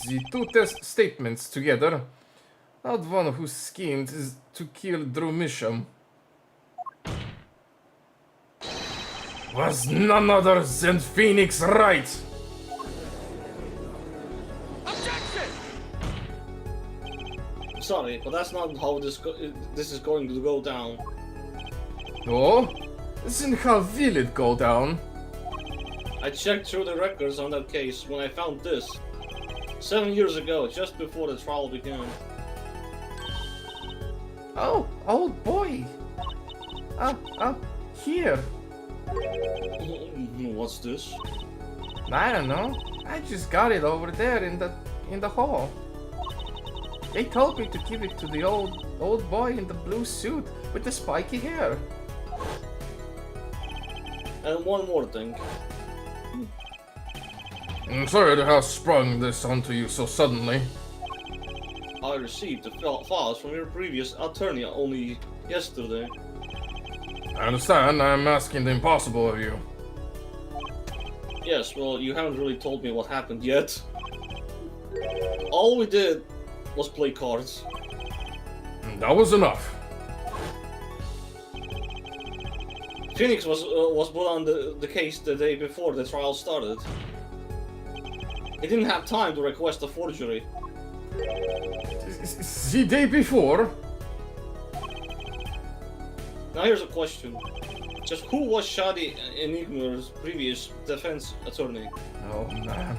the two test statements together, that one who schemed to kill True Mission was none other than Phoenix Wright. Objection! Sorry, but that's not how this is going to go down. Oh? Then how will it go down? I checked through the records on that case when I found this. 7 years ago, just before the trial began. Oh, old boy. Here. What's this? I don't know. I just got it over there in the hall. They told me to give it to the old boy in the blue suit with the spiky hair. And one more thing. I'm sorry to have sprung this onto you so suddenly. I received the files from your previous attorney only yesterday. I understand. I'm asking the impossible of you. Yes, well, you haven't really told me what happened yet. All we did was play cards. That was enough. Phoenix was put on the case the day before the trial started. He didn't have time to request a forgery. The day before? Now here's a question. Just who was Shadi Enigma's previous defense attorney? Oh man.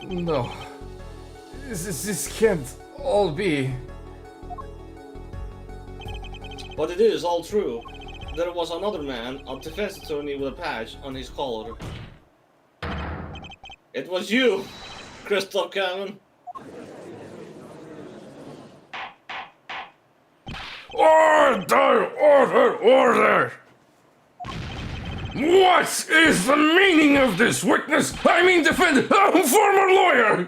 No. This can't all be. But it is all true. There was another man, a defense attorney with a patch on his collar. It was you, Christoph Cameron. Order! What is the meaning of this, witness? I mean defendant, former lawyer!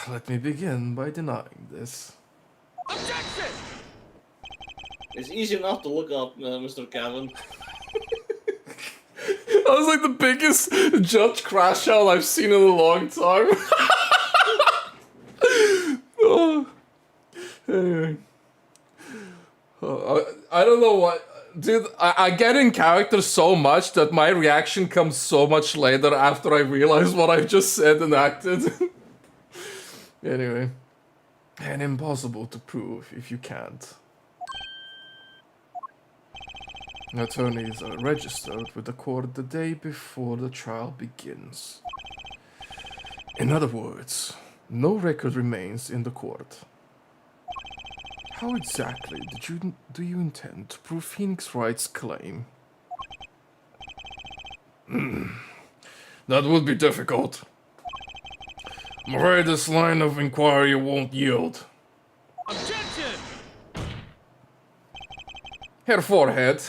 Let me begin by denying this. Objection! It's easy enough to look up, Mr. Cavan. That was like the biggest judge crash out I've seen in a long time. Oh. Anyway. I don't know what... Dude, I get in character so much that my reaction comes so much later after I realize what I've just said and acted. Anyway. And impossible to prove if you can't. Attorneys are registered with the court the day before the trial begins. In other words, no record remains in the court. How exactly do you intend to prove Phoenix Wright's claim? That would be difficult. I'm afraid this line of inquiry won't yield. Objection! Herr Forehead,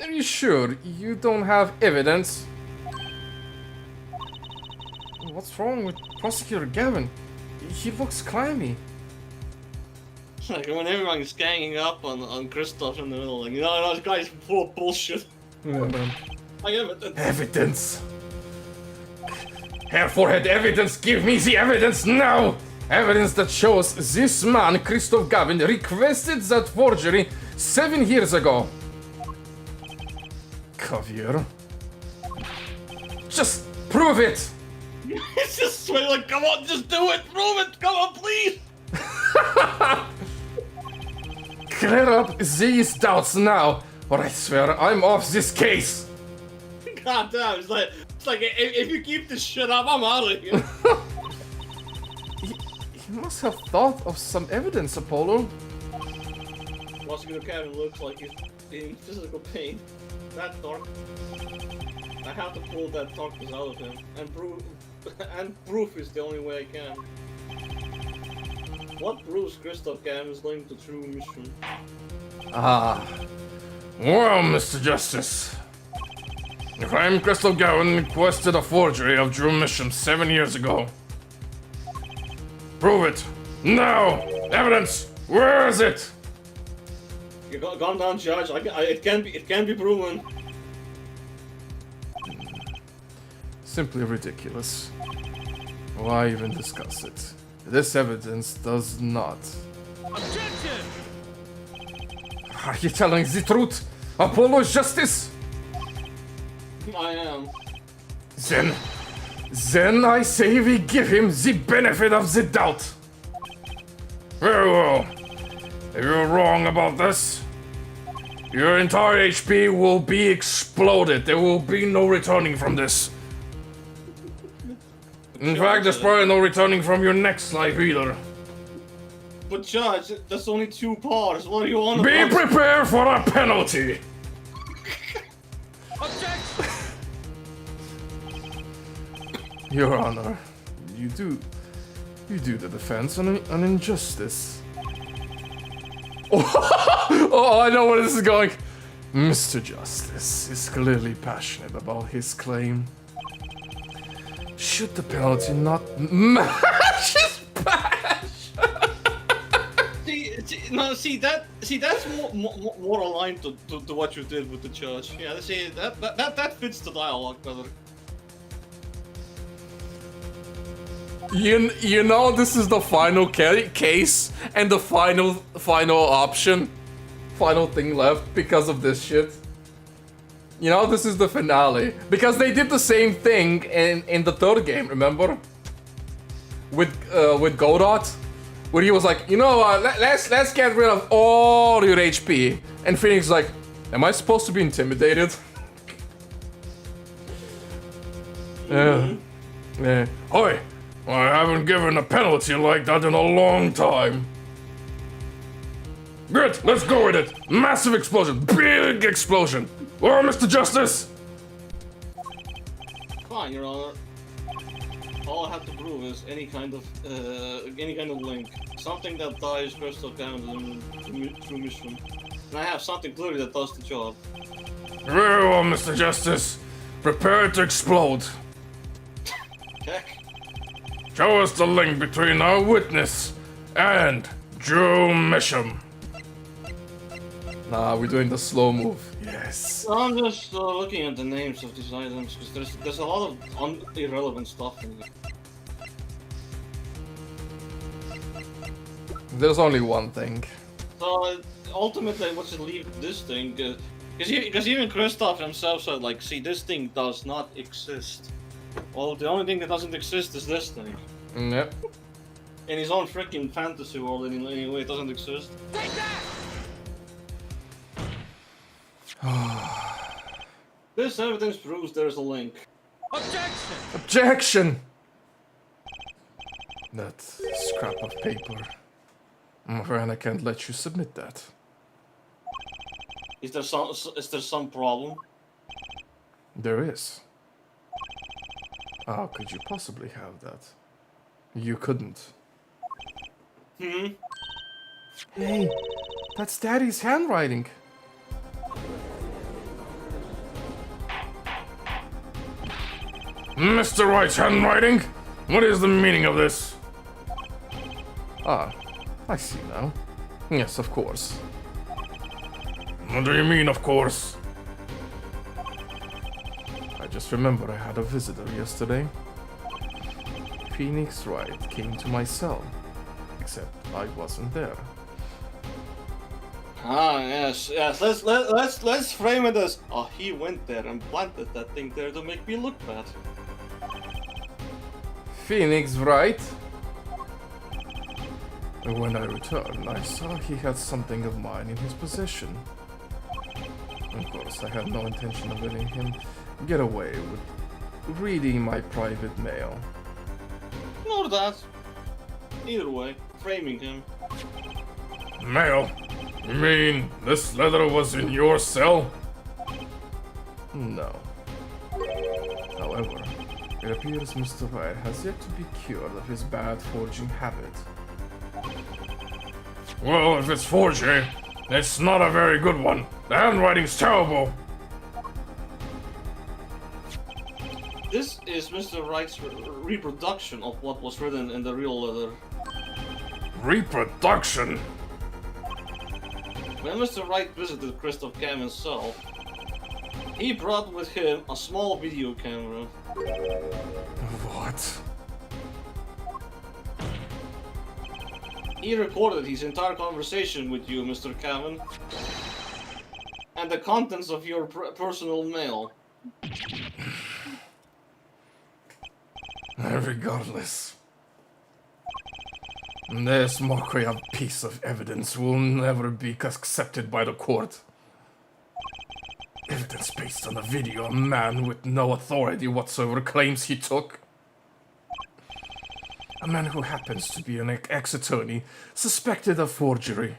are you sure you don't have evidence? What's wrong with Prosecutor Gavin? He looks clammy. Like when everyone's ganging up on Christoph in the middle, like, you know, this guy's full of bullshit. I have it. Evidence! Herr Forehead, evidence! Give me the evidence now! Evidence that shows this man, Christoph Gavin, requested that forgery 7 years ago. Javier. Just prove it! It's just like, come on, just do it, prove it, come on, please! Clear up these doubts now, or I swear I'm off this case! God damn, it's like if you keep this shit up, I'm out of here. He must have thought of some evidence, Apollo. Prosecutor Kevin looks like he's in physical pain. That dark. I have to pull that darkness out of him, and proof is the only way I can. What proves Christoph Gavin's linked to True Mission? Ah. Well, Mr. Justice. If I'm Christoph Gavin requested a forgery of True Mission 7 years ago. Prove it. Now! Evidence! Where is it? You calm down, Judge. It can be proven. Simply ridiculous. Why even discuss it? This evidence does not. Objection! Are you telling the truth? Apollo Justice? I am. Then I say we give him the benefit of the doubt. Very well. You're wrong about this. Your entire HP will be exploded. There will be no returning from this. In fact, there's probably no returning from your next life either. But Judge, that's only 2 bars. What do you want? Be prepared for a penalty. Objection! Your Honor, you do the defense on an injustice. Oh, I know where this is going. Mr. Justice is clearly passionate about his claim. Should the penalty not match his passion? See, that's more aligned to what you did with the judge. Yeah, see, that fits the dialogue better. You know this is the final case and the final option, final thing left because of this shit. You know this is the finale because they did the same thing in the third game. Remember with Godot, where he was like, you know, let's get rid of all your HP, and Phoenix is like, am I supposed to be intimidated? Yeah. Oi. I haven't given a penalty like that in a long time. Good, let's go with it. Massive explosion, big explosion. Oh, Mr. Justice. Fine, Your Honor. All I have to prove is any kind of link, something that ties Crystal Cannon through mission. And I have something clearly that does the job. Very well, Mr. Justice. Prepare to explode. Heck. Show us the link between our witness and Drew Misham. Nah, we're doing the slow move. Yes. I'm just looking at the names of these items because there's a lot of irrelevant stuff in there. There's only one thing. So ultimately, what's it leave this thing? Because even Kristoff himself said, like, see, this thing does not exist. Well, the only thing that doesn't exist is this thing. Yep. In his own freaking fantasy world, anyway, it doesn't exist. Take that! This evidence proves there's a link. Objection! Objection! That scrap of paper. I'm afraid I can't let you submit that. Is there some problem? There is. How could you possibly have that? You couldn't. Hmm? Hey, that's Daddy's handwriting. Mr. Wright's handwriting? What is the meaning of this? Ah, I see now. Yes, of course. What do you mean, of course? I just remember I had a visitor yesterday. Phoenix Wright came to my cell, except I wasn't there. Ah, yes. Let's frame it as, oh, he went there and planted that thing there to make me look bad. Phoenix Wright? When I returned, I saw he had something of mine in his possession. Of course, I had no intention of letting him get away with reading my private mail. Nor that. Either way, framing him. Mail? You mean this letter was in your cell? No. However, it appears Mr. Wright has yet to be cured of his bad forging habit. Well, if it's forgery, it's not a very good one. The handwriting's terrible. This is Mr. Wright's reproduction of what was written in the real letter. Reproduction? When Mr. Wright visited Christoph Cameron's cell, he brought with him a small video camera. What? He recorded his entire conversation with you, Mr. Cameron, and the contents of your personal mail. Regardless. This mockery of piece of evidence will never be accepted by the court. Evidence based on a video a man with no authority whatsoever claims he took. A man who happens to be an ex-attorney suspected of forgery.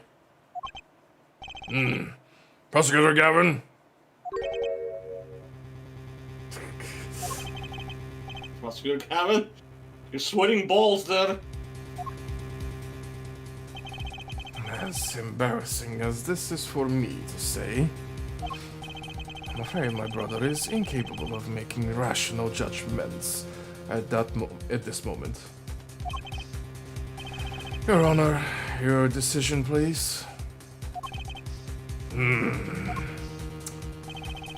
Prosecutor Gavin? Prosecutor Gavin, you're sweating balls there. As embarrassing as this is for me to say, I'm afraid my brother is incapable of making rational judgments at this moment. Your Honor, your decision, please.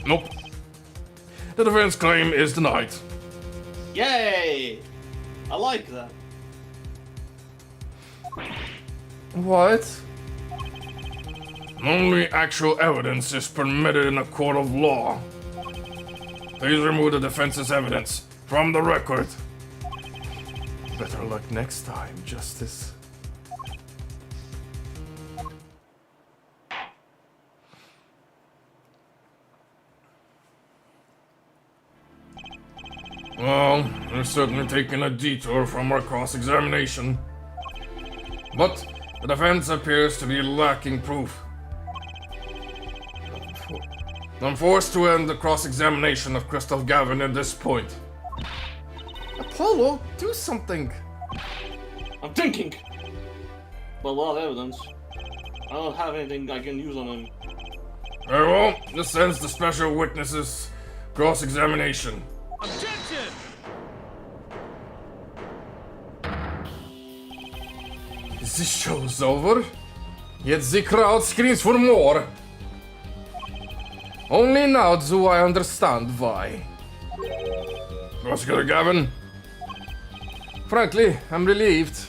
Nope. The defense claim is denied. Yay! I like that. What? Only actual evidence is permitted in a court of law. Please remove the defense's evidence from the record. Better luck next time, Justice. Well, we're certainly taking a detour from our cross-examination. But the defense appears to be lacking proof. I'm forced to end the cross-examination of Christoph Gavin at this point. Apollo, do something! I'm thinking! But a lot of evidence. I don't have anything I can use on him. Very well, this ends the special witnesses cross-examination. Objection! The show's over, yet the crowd screams for more. Only now do I understand why. Prosecutor Gavin? Frankly, I'm relieved.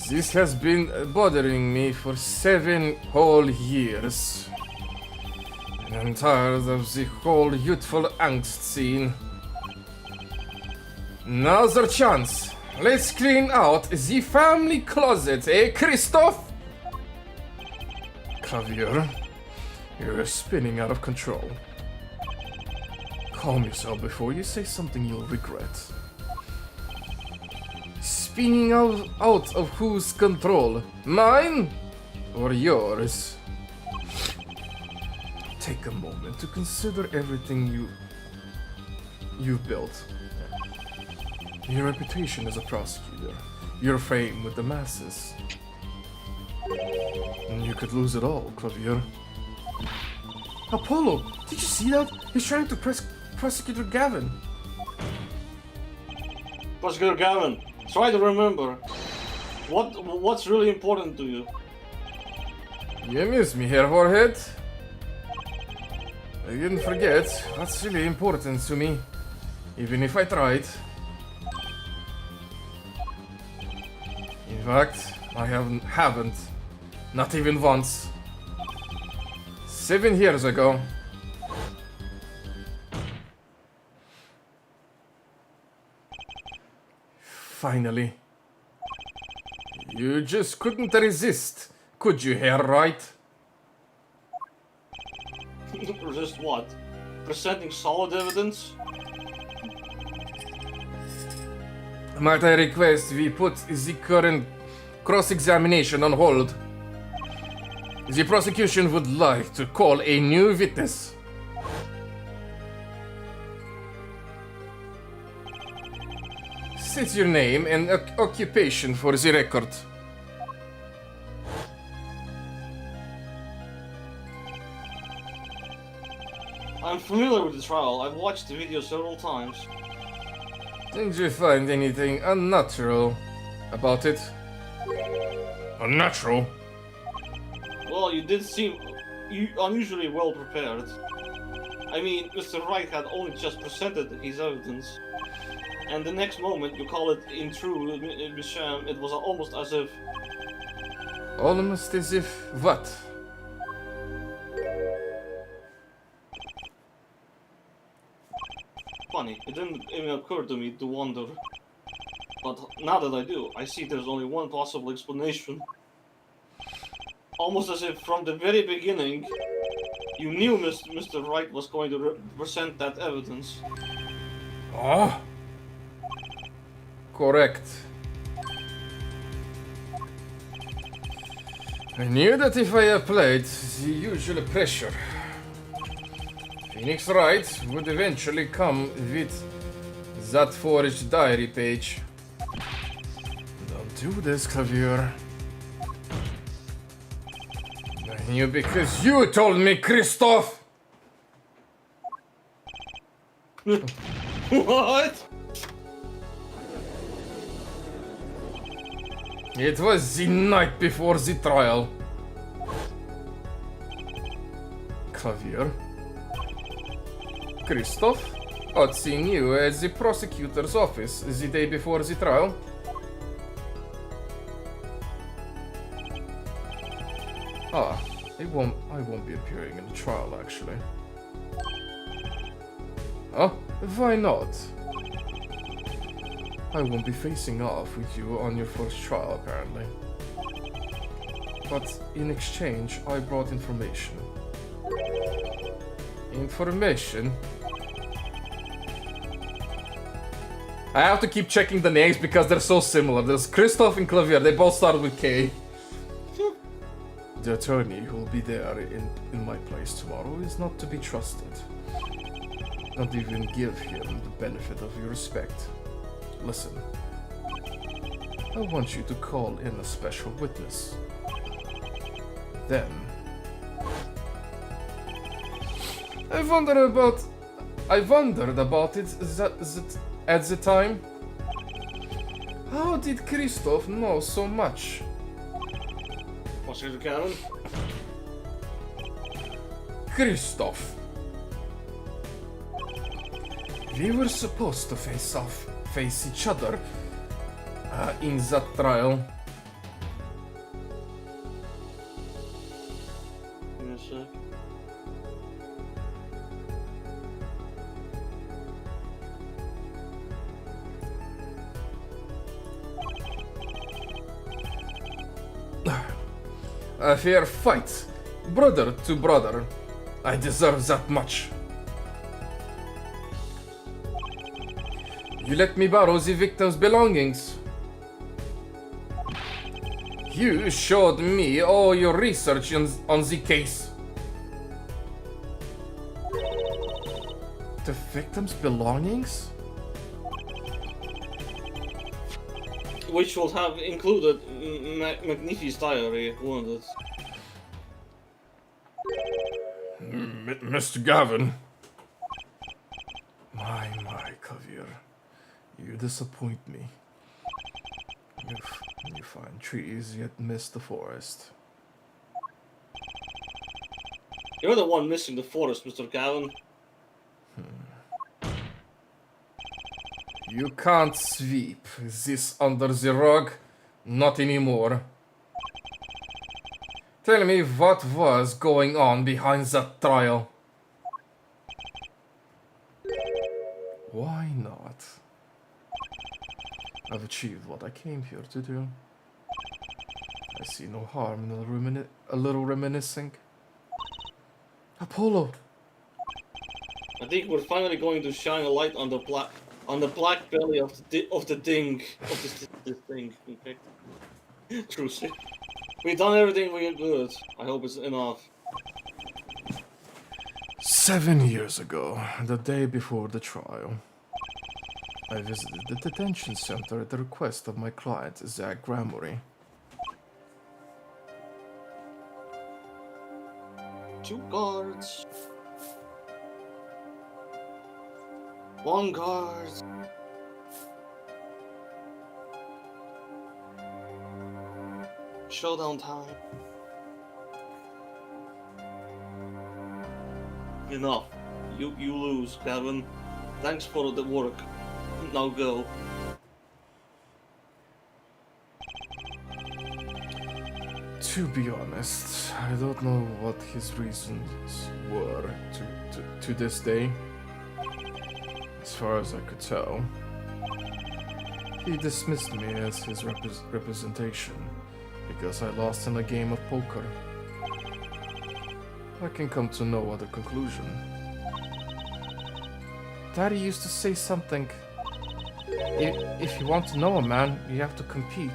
This has been bothering me for 7 whole years. And I'm tired of the whole youthful angst scene. Now's our chance. Let's clean out the family closet, eh, Christoph? Clavier, you're spinning out of control. Calm yourself before you say something you'll regret. Spinning out of whose control? Mine or yours? Take a moment to consider everything you've built. Your reputation as a prosecutor, your fame with the masses. And you could lose it all, Clavier. Apollo, did you see that? He's trying to press Prosecutor Gavin. Prosecutor Gavin, try to remember. What's really important to you? You amuse me here, Warhead. I didn't forget what's really important to me, even if I tried. In fact, I haven't. Not even once. 7 years ago. Finally. You just couldn't resist, could you, Herr Wright? Resist what? Presenting solid evidence? Might I request we put the current cross-examination on hold? The prosecution would like to call a new witness. State your name and occupation for the record. I'm familiar with the trial. I've watched the video several times. Did you find anything unnatural about it? Unnatural? Well, you did seem unusually well prepared. I mean, Mr. Wright had only just presented his evidence. And the next moment you call it in true, Misham, it was almost as if... Almost as if what? Funny, it didn't even occur to me to wonder. But now that I do, I see there's only one possible explanation. Almost as if from the very beginning, you knew Mr. Wright was going to present that evidence. Ah, correct. I knew that if I applied the usual pressure, Phoenix Wright would eventually come with that forged diary page. Don't do this, Clavier. I knew because you told me, Christoph! What? It was the night before the trial. Clavier. Christoph? I'd seen you at the prosecutor's office the day before the trial. Ah, I won't be appearing in the trial, actually. Oh, why not? I won't be facing off with you on your first trial, apparently. But in exchange, I brought information. Information? I have to keep checking the names because they're so similar. There's Christoph and Clavier, they both started with K. The attorney who will be there in my place tomorrow is not to be trusted. Don't even give him the benefit of your respect. Listen, I want you to call in a special witness. Then, I wondered about it at the time. How did Christoph know so much? Prosecutor Gavin? Christoph. We were supposed to face each other in that trial. Yes, sir. A fair fight, brother to brother. I deserve that much. You let me borrow the victim's belongings. You showed me all your research on the case. The victim's belongings? Which would have included McNiffy's diary, wouldn't it? Mr. Gavin. My, Clavier. You disappoint me. You find trees, yet miss the forest. You're the one missing the forest, Mr. Gavin. You can't sweep this under the rug. Not anymore. Tell me what was going on behind that trial. Why not? I've achieved what I came here to do. I see no harm in a little reminiscing. Apollo! I think we're finally going to shine a light on the black belly of the thing. This thing. Okay. True shit. We've done everything we could. I hope it's enough. 7 years ago, the day before the trial, I visited the detention center at the request of my client, Zach Gramory. 2 guards. 1 guard. Showdown time. Enough. You lose, Gavin. Thanks for the work. Now go. To be honest, I don't know what his reasons were to this day. As far as I could tell, He dismissed me as his representation because I lost in a game of poker. I can come to no other conclusion. Daddy used to say something. If you want to know a man, you have to compete.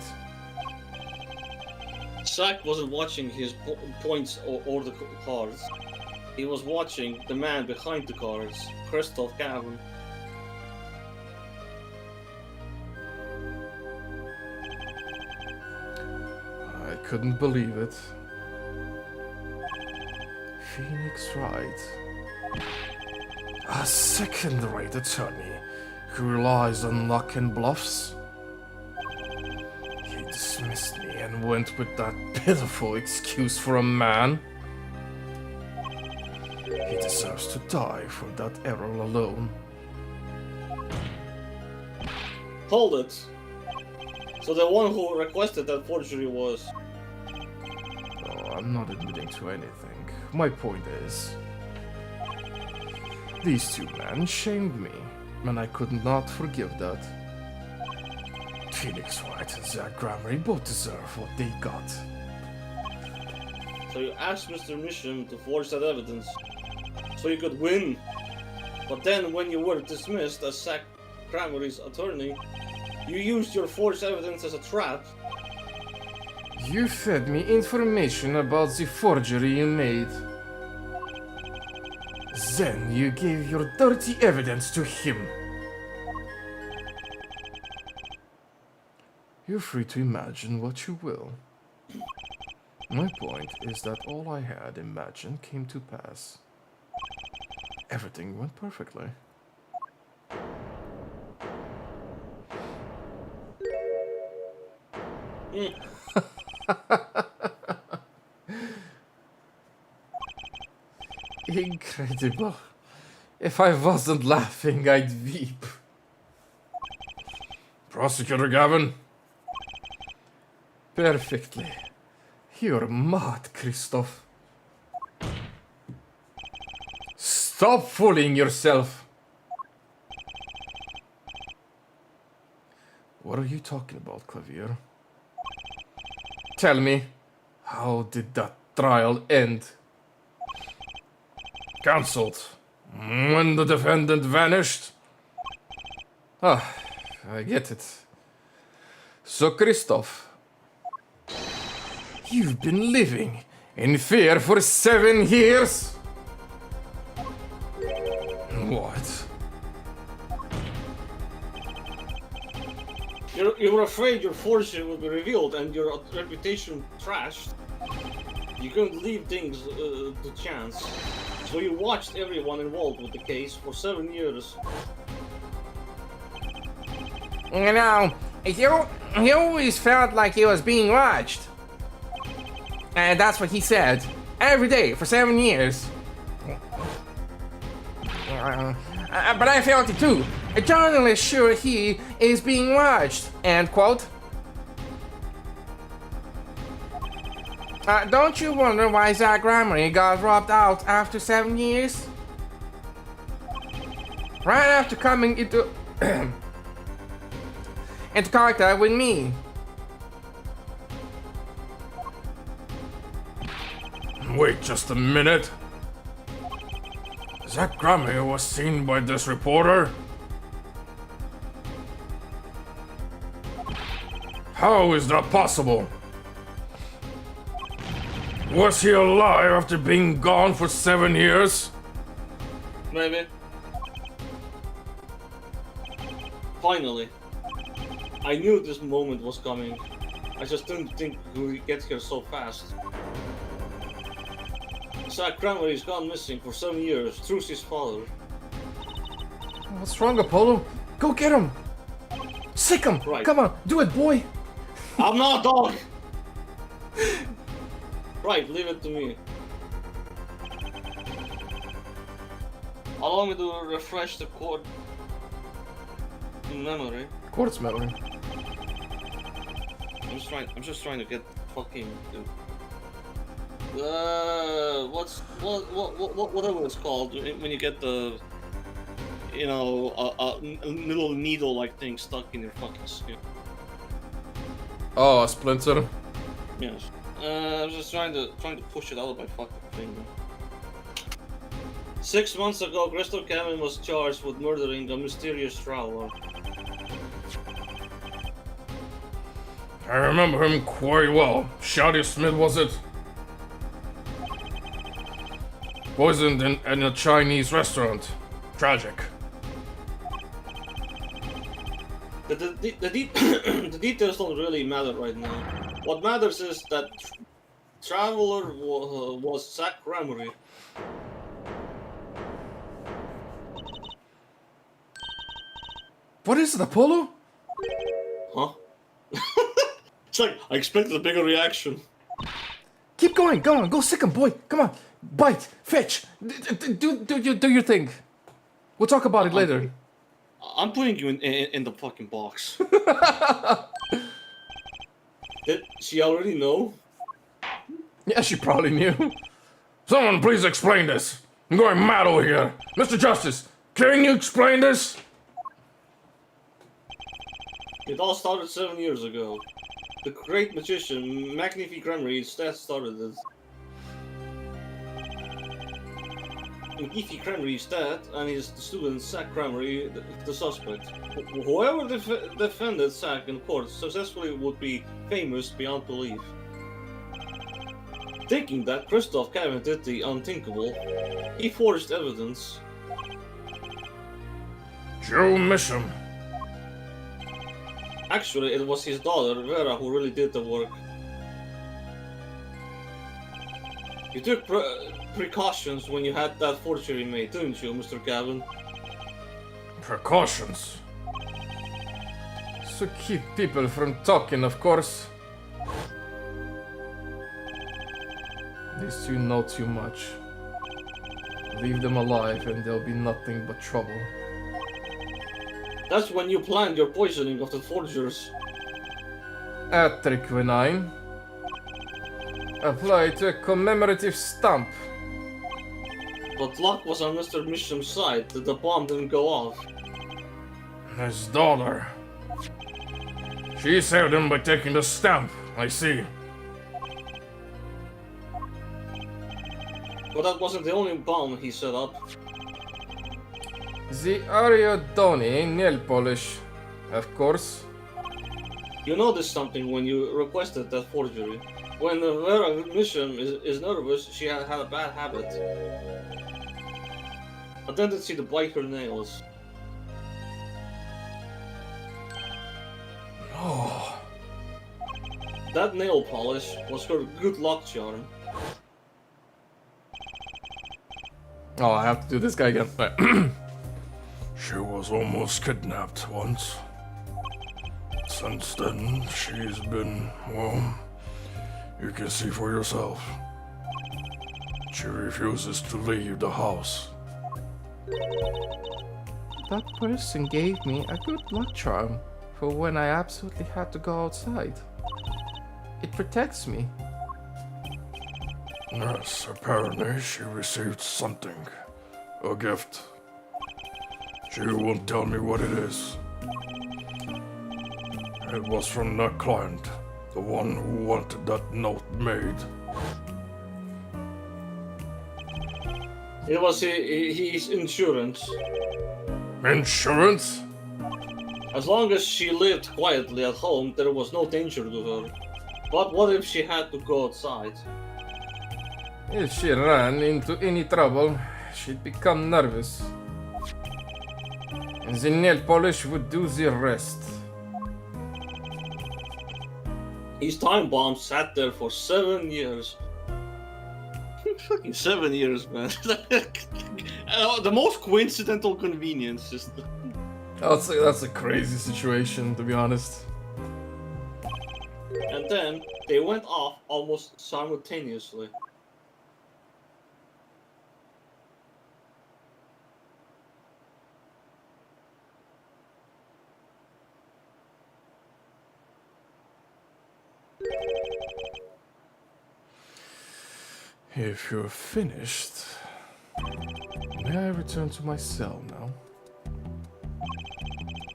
Zack wasn't watching his points or the cards. He was watching the man behind the cards, Christoph Gavin. I couldn't believe it. Phoenix Wright. A second-rate attorney who relies on luck and bluffs. He dismissed me and went with that pitiful excuse for a man. He deserves to die for that error alone. Hold it. So the one who requested that forgery was... Oh, I'm not admitting to anything. My point is... these two men shamed me, and I could not forgive that. Phoenix Wright and Zack Gramery both deserve what they got. So you asked Mr. Misham to forge that evidence, so you could win. But then when you were dismissed as Zack Gramery's attorney, you used your forged evidence as a trap. You fed me information about the forgery you made. Then you gave your dirty evidence to him. You're free to imagine what you will. My point is that all I had imagined came to pass. Everything went perfectly. Incredible. If I wasn't laughing, I'd weep. Prosecutor Gavin. Perfectly. You're mad, Christoph. Stop fooling yourself. What are you talking about, Clavier? Tell me, how did that trial end? Cancelled. When the defendant vanished? Ah, I get it. So, Christoph, you've been living in fear for 7 years? What? You were afraid your fortune would be revealed and your reputation trashed. You couldn't leave things to chance. So you watched everyone involved with the case for 7 years. You know, he always felt like he was being watched. And that's what he said. Every day for 7 years. But I felt it too. A journalist sure he is being watched. End quote. Don't you wonder why Zack Gramery got dropped out after 7 years? Right after coming into into contact with me. Wait just a minute. Zack Gramery was seen by this reporter? How is that possible? Was he alive after being gone for 7 years? Maybe. Finally. I knew this moment was coming. I just didn't think we would get here so fast. Zack Gramery's gone missing for 7 years, through his father. What's wrong, Apollo? Go get him! Sick him! Right. Come on, do it, boy! I'm not a dog! Right, leave it to me. Allow me to refresh the court memory. Quartz memory. I'm just trying to get fucking whatever it's called when you get the you know, a little needle-like thing stuck in your fucking skin. Oh, a splinter. Yes. I was just trying to push it out of my fucking finger. 6 months ago, Crystal Kevin was charged with murdering a mysterious traveler. I remember him quite well. Shady Smith, was it? Poisoned in a Chinese restaurant. Tragic. The details don't really matter right now. What matters is that traveler was Zach Kramery. What is it, Apollo? Huh? It's like, I expected a bigger reaction. Keep going, go on, go sick him, boy. Come on, bite, fetch, do your thing. We'll talk about it later. I'm putting you in the fucking box. Did she already know? Yeah, she probably knew. Someone please explain this. I'm going mad over here. Mr. Justice, can you explain this? It all started 7 years ago. The great magician, Magnifi Kramery, instead started it. Magnifi Kramery is dead, and his student, Zach Kramery, the suspect. Whoever defended Zach in court successfully would be famous beyond belief. Thinking that Christoph Kevin did the unthinkable, he forged evidence. Joe Misham. Actually, it was his daughter, Vera, who really did the work. You took precautions when you had that forgery made, didn't you, Mr. Gavin? Precautions. So keep people from talking, of course. These two know too much. Leave them alive and there'll be nothing but trouble. That's when you planned your poisoning of the forgers. Atriquinine. Apply to a commemorative stamp. But luck was on Mr. Misham's side that the bomb didn't go off. His daughter. She saved him by taking the stamp, I see. But that wasn't the only bomb he set up. The Ariodoni nail polish, of course. You noticed something when you requested that forgery. When Vera Misham is nervous, she had a bad habit. A tendency to bite her nails. Oh, That nail polish was her good luck charm. oh, I have to do this guy again. She was almost kidnapped once. Since then, she's been, well, you can see for yourself. She refuses to leave the house. That person gave me a good luck charm for when I absolutely had to go outside. It protects me. Yes, apparently she received something. A gift. She won't tell me what it is. It was from that client, the one who wanted that note made. It was his insurance. Insurance? As long as she lived quietly at home, there was no danger to her. But what if she had to go outside? If she ran into any trouble, she'd become nervous. And the nail polish would do the rest. His time bomb sat there for 7 years. Fucking 7 years, man. The most coincidental convenience. Just... That's a crazy situation, to be honest. And then they went off almost simultaneously. If you're finished, may I return to my cell now?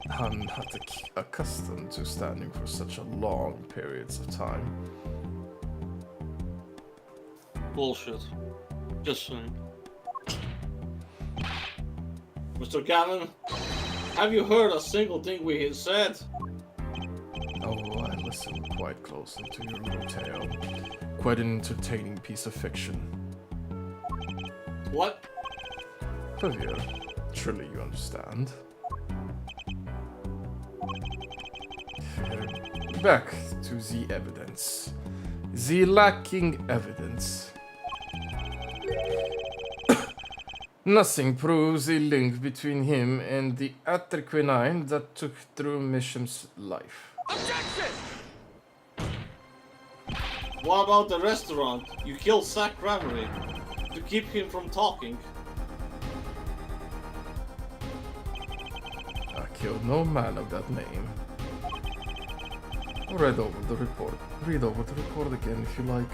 I'm not accustomed to standing for such a long periods of time. Bullshit. Just saying. Mr. Cannon, have you heard a single thing we said? Oh, I listened quite closely to your little tale. Quite an entertaining piece of fiction. What? Javier, surely you understand. Back to the evidence. The lacking evidence. Nothing proves a link between him and the atriquinine that took Drew Misham's life. Objection! What about the restaurant? You killed Zach Gravery to keep him from talking. I killed no man of that name. Read over the report. Read over the report again if you like.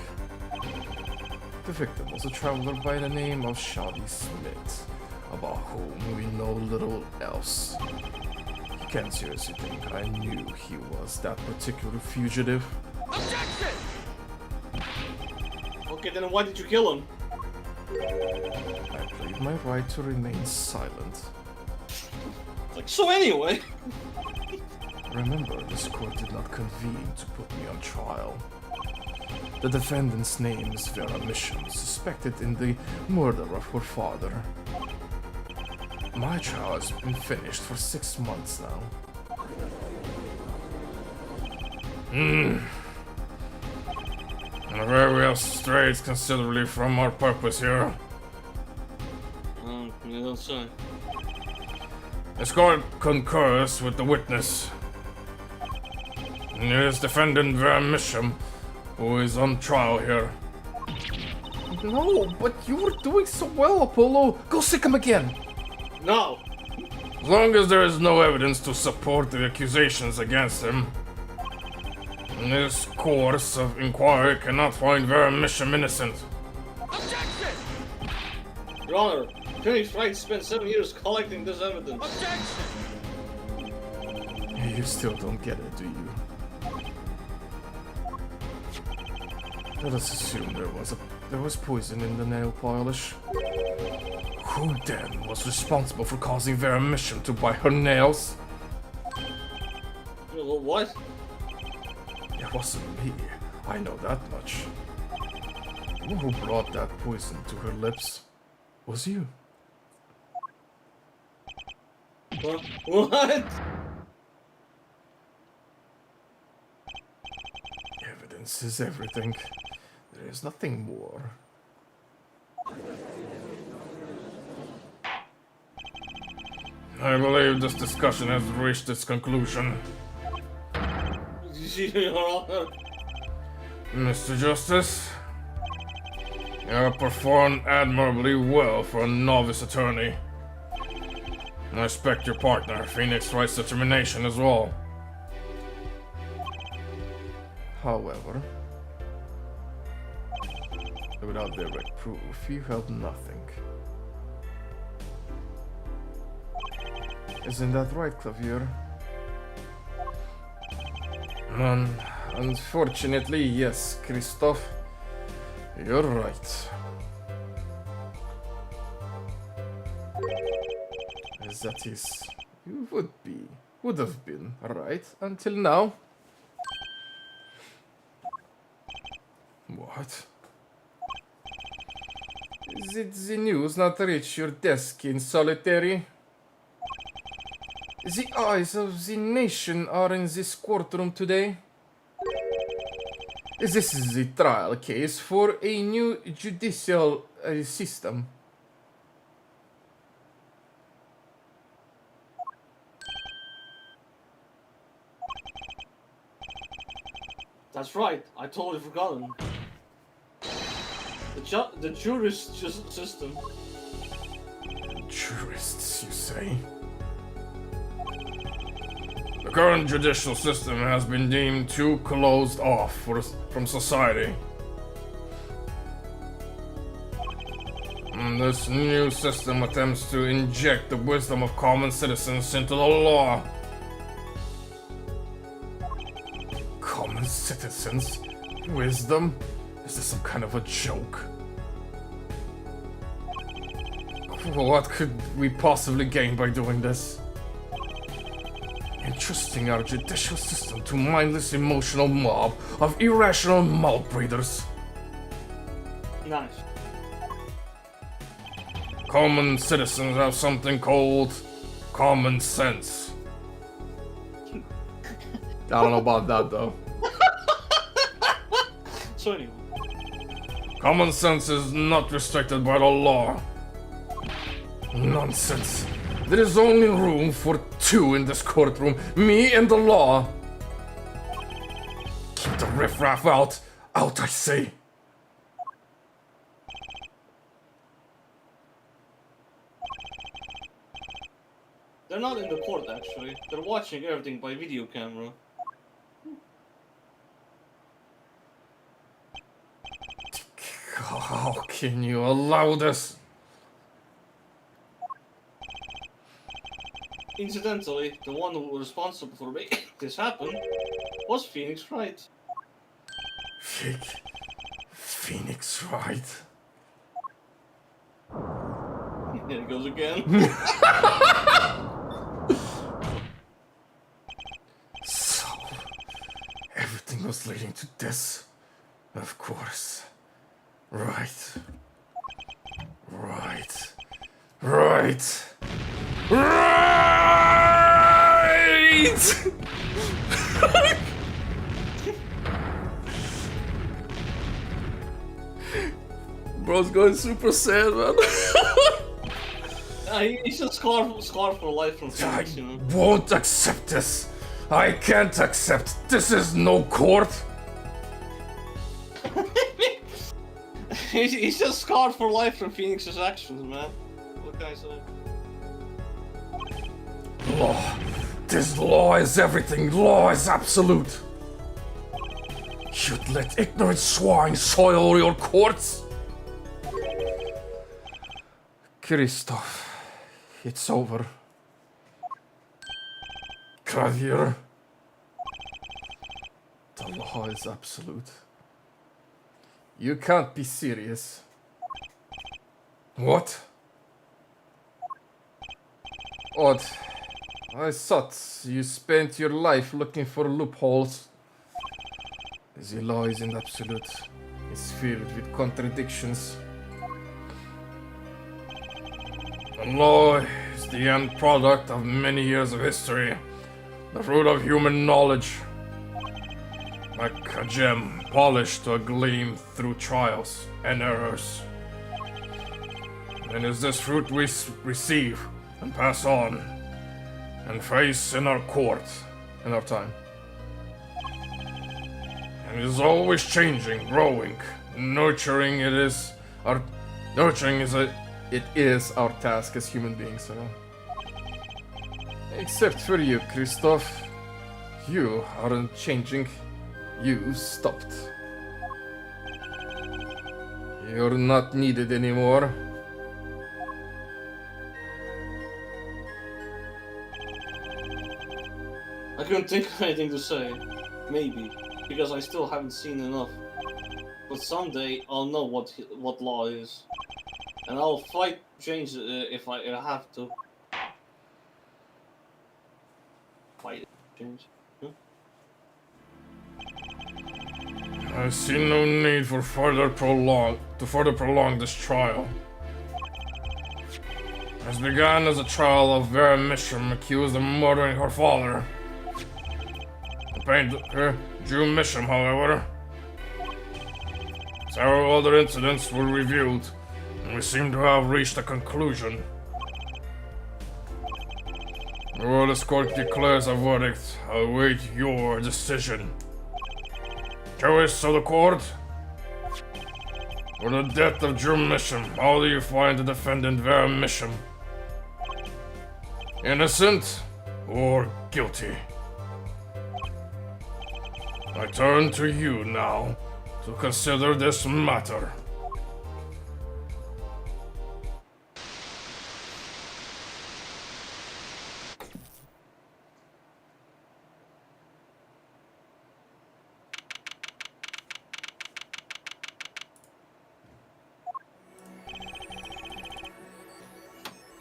The victim was a traveler by the name of Shadi Smith, about whom we know little else. You can't seriously think I knew he was that particular fugitive. Objection! Okay, then why did you kill him? I played my right to remain silent. Like, so anyway. Remember, this court did not convene to put me on trial. The defendant's name is Vera Mission, suspected in the murder of her father. My trial has been finished for 6 months now. And where we have strayed considerably from our purpose here. You don't say. This court concurs with the witness. It is defendant Vera Misham, who is on trial here. No, but you were doing so well, Apollo. Go sick him again. No! As long as there is no evidence to support the accusations against him, this course of inquiry cannot find Vera Misham innocent. Objection! Your Honor, Phoenix Wright spent 7 years collecting this evidence. Objection! You still don't get it, do you? Let us assume there was poison in the nail polish. Who then was responsible for causing Vera Misham to bite her nails? What? It wasn't me. I know that much. The one who brought that poison to her lips was you. What? Evidence is everything. There is nothing more. I believe this discussion has reached its conclusion. Your Honor. Mr. Justice, you have performed admirably well for a novice attorney. I respect your partner, Phoenix Wright's determination as well. However, without direct proof, you held nothing. Isn't that right, Clavier? Unfortunately, yes, Christoph. You're right. As that is, you would have been right until now. What? Did the news not reach your desk in solitary? The eyes of the nation are in this courtroom today. This is the trial case for a new judicial system. That's right, I totally forgotten. The jurist system. Jurists, you say? The current judicial system has been deemed too closed off from society. This new system attempts to inject the wisdom of common citizens into the law. Common citizens? Wisdom? Is this some kind of a joke? What could we possibly gain by doing this? Entrusting our judicial system to mindless emotional mob of irrational malbreeders. Nice. Common citizens have something called common sense. I don't know about that though. So anyway. Common sense is not restricted by the law. Nonsense. There is only room for two in this courtroom, me and the law. Keep the riffraff out, I say. They're not in the court actually. They're watching everything by video camera. How can you allow this? Incidentally, the one who was responsible for making this happen was Phoenix Wright. Phoenix Wright? There it goes again. So, everything was leading to this. Of course. Right. Bro's going super sad, man. He's just scarred for life from I Phoenix, you know. won't accept this. I can't accept. This is no court. He's just scarred for life from Phoenix's actions, man. What can I say? Law. This law is everything. Law is absolute. You'd let ignorant swine soil your courts? Kristoff, it's over. Klavier. The law is absolute. You can't be serious. What? Odd. I thought you spent your life looking for loopholes. The law isn't absolute. It's filled with contradictions. The law is the end product of many years of history, the fruit of human knowledge. Like a gem polished to a gleam through trials and errors. And it's this fruit we receive and pass on and face in our court in our time. And it is always changing, growing, nurturing. It is our task as human beings. So. Except for you, Kristoff. You aren't changing. You stopped. You're not needed anymore. I couldn't think of anything to say. Maybe. Because I still haven't seen enough. But someday I'll know what law is. And I'll fight change if I have to. Fight change. I see no need for further prolong this trial. It began as a trial of Vera Misham accused of murdering her father. The painter, Drew Misham, however. Several other incidents were reviewed, and we seem to have reached a conclusion. Before this court declares a verdict, I await your decision. Choice of the court? For the death of Drew Misham, how do you find the defendant Vera Misham? Innocent or guilty? I turn to you now to consider this matter.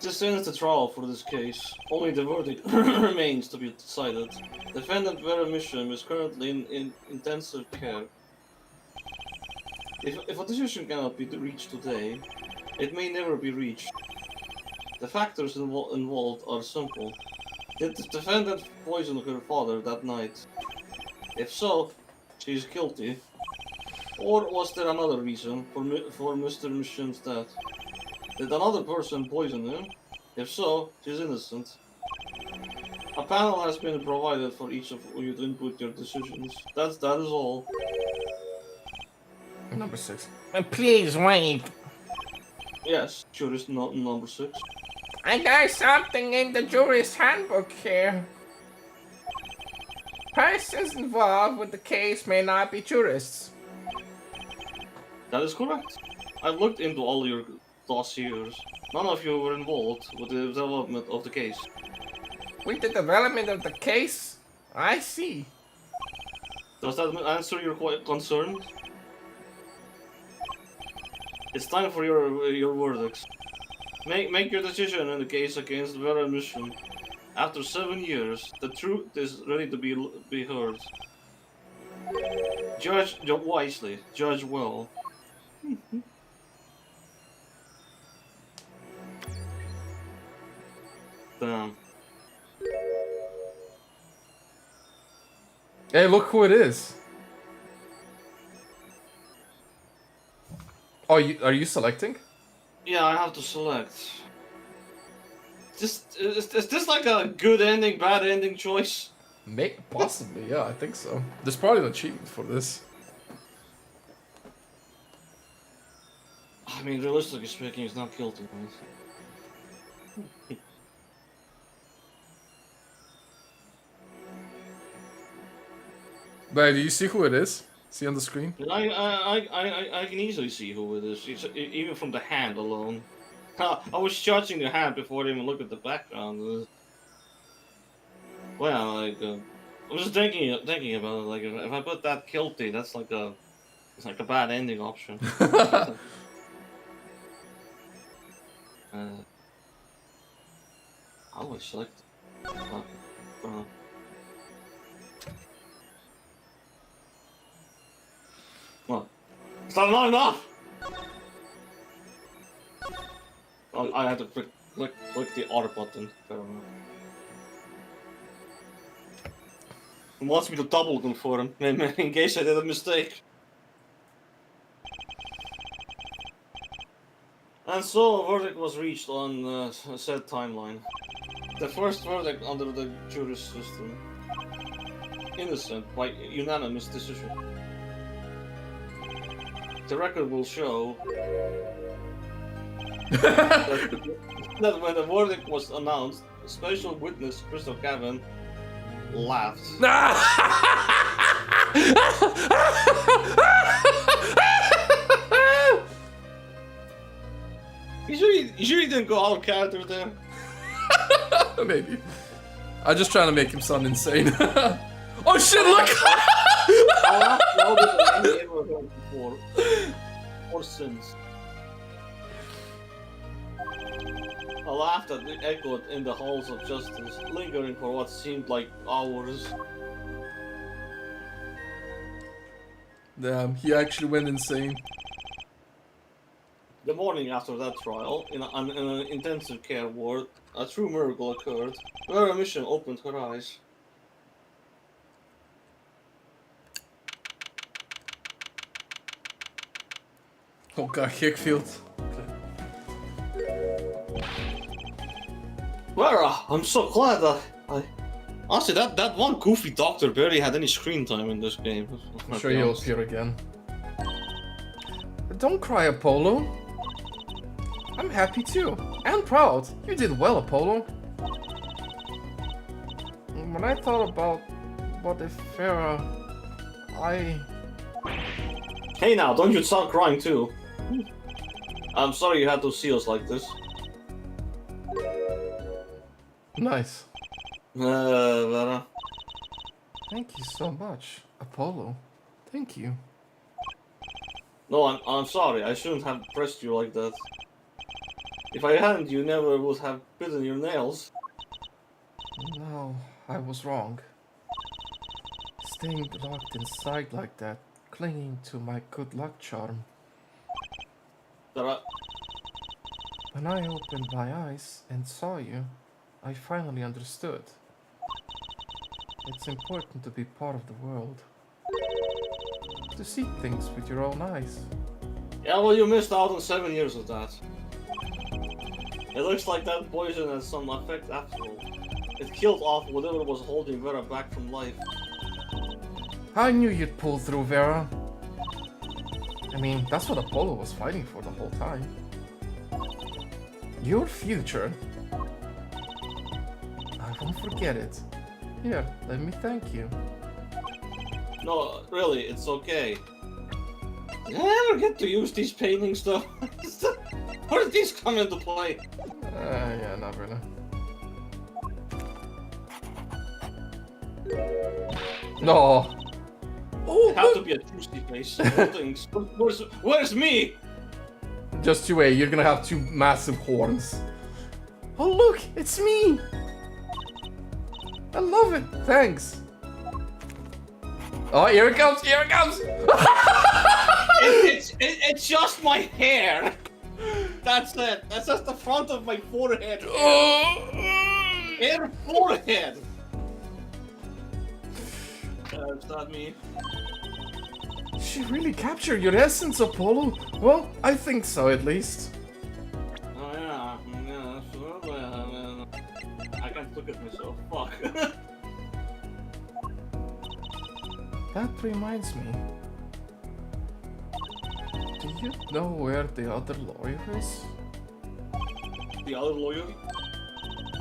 This ends the trial for this case. Only the verdict remains to be decided. Defendant Vera Mishram is currently in intensive care. If a decision cannot be reached today, it may never be reached. The factors involved are simple. Did the defendant poison her father that night? If so, she is guilty. Or was there another reason for Mr. Mishram's death? Did another person poison him? If so, she is innocent. A panel has been provided for each of you to input your decisions. That is all. Number 6. Please wait. Yes, jurist number 6. I got something in the jury's handbook here. Persons involved with the case may not be jurists. That is correct. I've looked into all your dossiers. None of you were involved with the development of the case. With the development of the case? I see. Does that answer your concern? It's time for your verdicts. Make your decision in the case against Vera Mishram. After 7 years, the truth is ready to be heard. Judge wisely. Judge well. Damn. Hey, look who it is. Oh, are you selecting? Yeah, I have to select. Is this like a good ending, bad ending choice? Possibly, yeah, I think so. There's probably an achievement for this. I mean, realistically speaking, he's not guilty, right? But do you see who it is? See on the screen? I can easily see who it is, even from the hand alone. I was judging the hand before I even looked at the background. Well, like, I was just thinking about it. Like, if I put that guilty, it's like a bad ending option. How do I select? Well, it's not enough. Oh, I had to click the auto button. Fair enough. He wants me to double confirm in case I did a mistake. And so a verdict was reached on a said timeline. The first verdict under the jury system. Innocent by unanimous decision. The record will show that when the verdict was announced, special witness Crystal Cavan laughed. You sure you didn't go out of character there? Maybe. I'm just trying to make him sound insane. Oh shit, look! I laughed louder than any ever heard before. Or since. A laugh that echoed in the halls of justice, lingering for what seemed like hours. Damn, he actually went insane. The morning after that trial, in an intensive care ward, a true miracle occurred. Vera Mishram opened her eyes. Oh god, Hickfield. Vera, I'm so glad that honestly, that one goofy doctor barely had any screen time in this game. I'm sure he'll appear again. Don't cry, Apollo. I'm happy too. And proud. You did well, Apollo. When I thought about the Farah, Hey now, don't you start crying too. I'm sorry you had to see us like this. Nice. Vera. Thank you so much, Apollo. Thank you. No, I'm sorry. I shouldn't have pressed you like that. If I hadn't, you never would have bitten your nails. No, I was wrong. Staying locked inside like that, clinging to my good luck charm. That When I opened my eyes and saw you, I finally understood. It's important to be part of the world. To see things with your own eyes. Yeah, well, you missed out on 7 years of that. It looks like that poison has some effect after all. It killed off whatever was holding Vera back from life. I knew you'd pull through, Vera. I mean, that's what Apollo was fighting for the whole time. Your future. I won't forget it. Here, let me thank you. No, really, it's okay. Did I ever get to use these paintings though? Where did these come into play? Yeah, not really. No. It had to be a juicy face. Things. Where's me? Just you wait, you're gonna have two massive horns. Oh look, it's me! I love it, thanks. Oh, here it comes, here it comes! It's just my hair. That's it. That's just the front of my forehead. Hair forehead. Is that me? She really captured your essence, Apollo. Well, I think so, at least. Oh yeah, I can't look at myself. Fuck. That reminds me. Do you know where the other lawyer is? The other lawyer?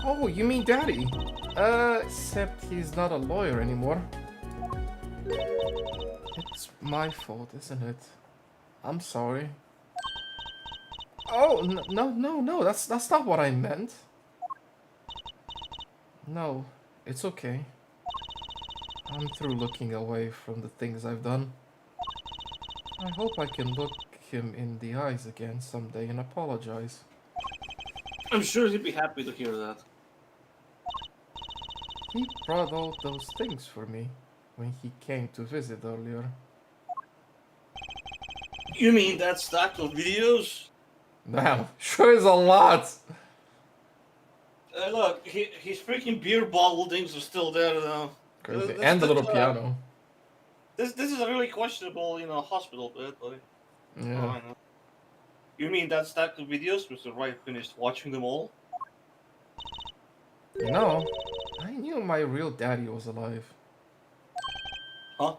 Oh, you mean Daddy? Except he's not a lawyer anymore. It's my fault, isn't it? I'm sorry. Oh, no, that's not what I meant. No, it's okay. I'm through looking away from the things I've done. I hope I can look him in the eyes again someday and apologize. I'm sure he'd be happy to hear that. He brought all those things for me when he came to visit earlier. You mean that stack of videos? Damn, sure is a lot! Look, his freaking beer bottle things are still there though. Crazy. And the little piano. This is a really questionable, hospital bed, buddy. Yeah. Oh, I know. You mean that stack of videos was right finished watching them all? You know, I knew my real daddy was alive. Huh?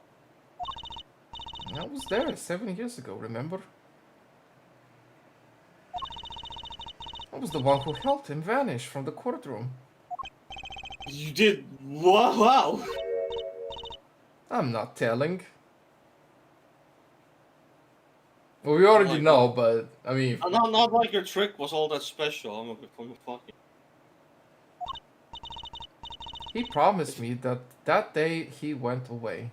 I was there 7 years ago, remember? I was the one who helped him vanish from the courtroom. You did? Wow! I'm not telling. Well, we already know, but I mean, Not like your trick was all that special. I'm a fucking. he promised me that that day he went away.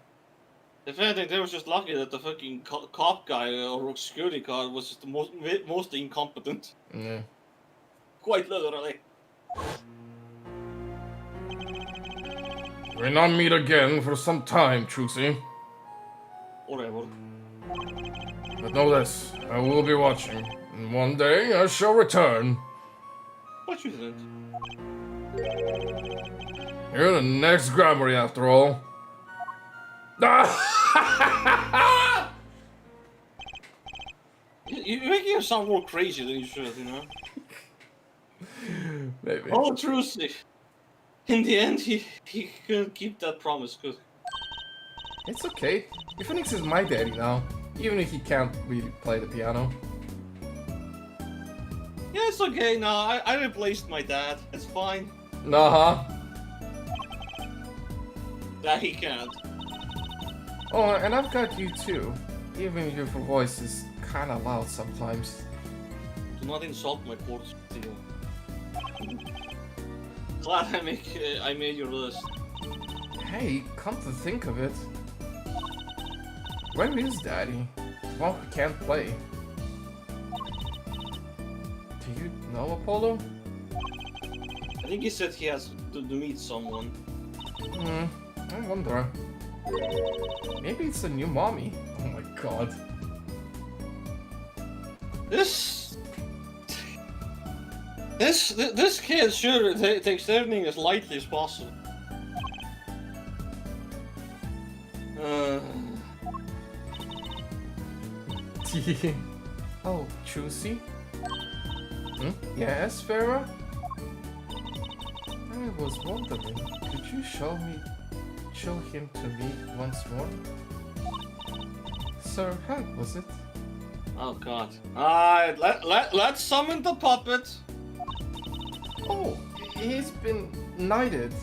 If anything, they were just lucky that the fucking cop guy or security guard was just the most incompetent. Yeah. Quite literally. We'll not meet again for some time, Trucy. Whatever. But know this, I will be watching, and one day I shall return. What you didn't? You're the next Grammary, after all. You're making him sound more crazy than you should, Maybe. Oh, Trucy. In the end, he couldn't keep that promise, good. It's okay. Phoenix is my daddy now, even if he can't really play the piano. Yeah, it's okay now. I replaced my dad. It's fine. Nah. That he can't. Oh, and I've got you too, even if your voice is kinda loud sometimes. Do not insult my poor Theo. Glad I made your list. Hey, come to think of it, where is Daddy? The one who can't play. Do you No, Apollo? I think he said he has to meet someone. I wonder. Maybe it's a new mommy. Oh my god. This kid sure takes everything as lightly as possible. Oh, Juicy? Yes, Farah? I was wondering, could you show him to me once more? Sir Hank, was it? Oh god. Alright, let's summon the puppet. Oh, he's been knighted.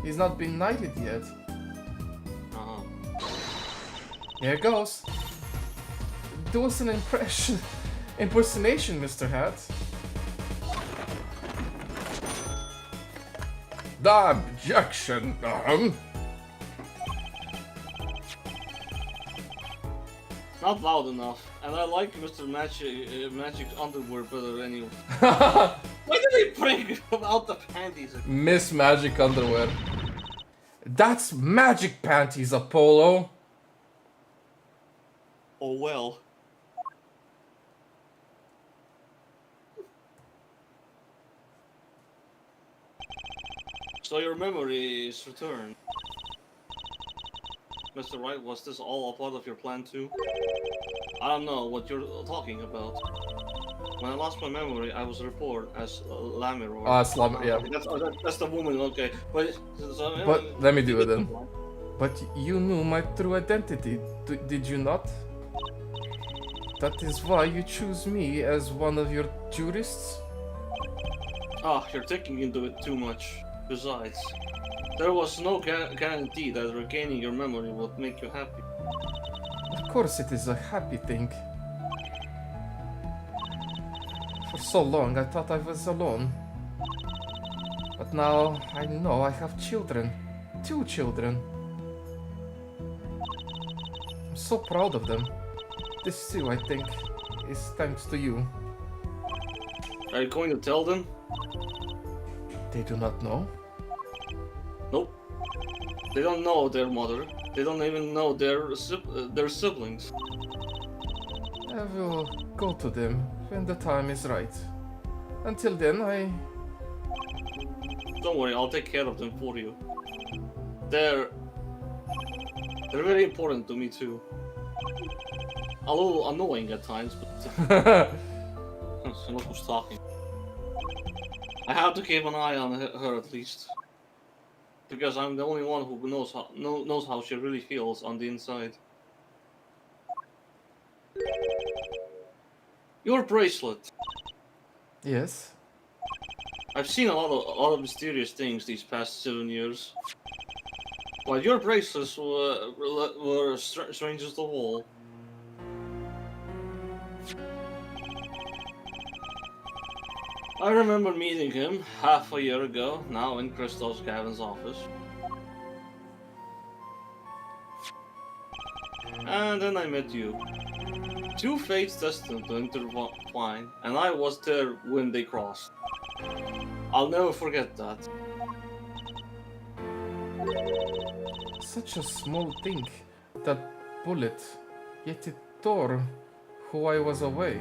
He's not been knighted yet. Uh-huh. Here goes. Do us an impersonation, Mr. Hat. The objection, Not loud enough. And I like Mr. Magic's underwear better anyway. Why did they bring out the panties? Miss Magic underwear. That's magic panties, Apollo. Oh well. So your memory is returned. Mr. Wright, was this all a part of your plan too? I don't know what you're talking about. When I lost my memory, I was reported as Lamiror. Yeah. That's the woman, okay. But Let me do it then. But you knew my true identity, did you not? That is why you choose me as one of your jurists? Ah, you're taking into it too much. Besides, there was no guarantee that regaining your memory would make you happy. Of course it is a happy thing. For so long I thought I was alone. But now I know I have children. 2 children. I'm so proud of them. This too, I think, is thanks to you. Are you going to tell them? They do not know. Nope. They don't know their mother. They don't even know their siblings. I will go to them when the time is right. Until then, Don't worry, I'll take care of them for you. They're very important to me too. A little annoying at times, but look who's talking. I have to keep an eye on her at least, because I'm the only one who knows how she really feels on the inside. Your bracelet. Yes. I've seen a lot of mysterious things these past 7 years, but your bracelets were strangest of all. I remember meeting him half a year ago, now in Christos Gavin's office. And then I met you. 2 fates destined to intertwine, and I was there when they crossed. I'll never forget that. Such a small thing, that bullet, yet it tore who I was away.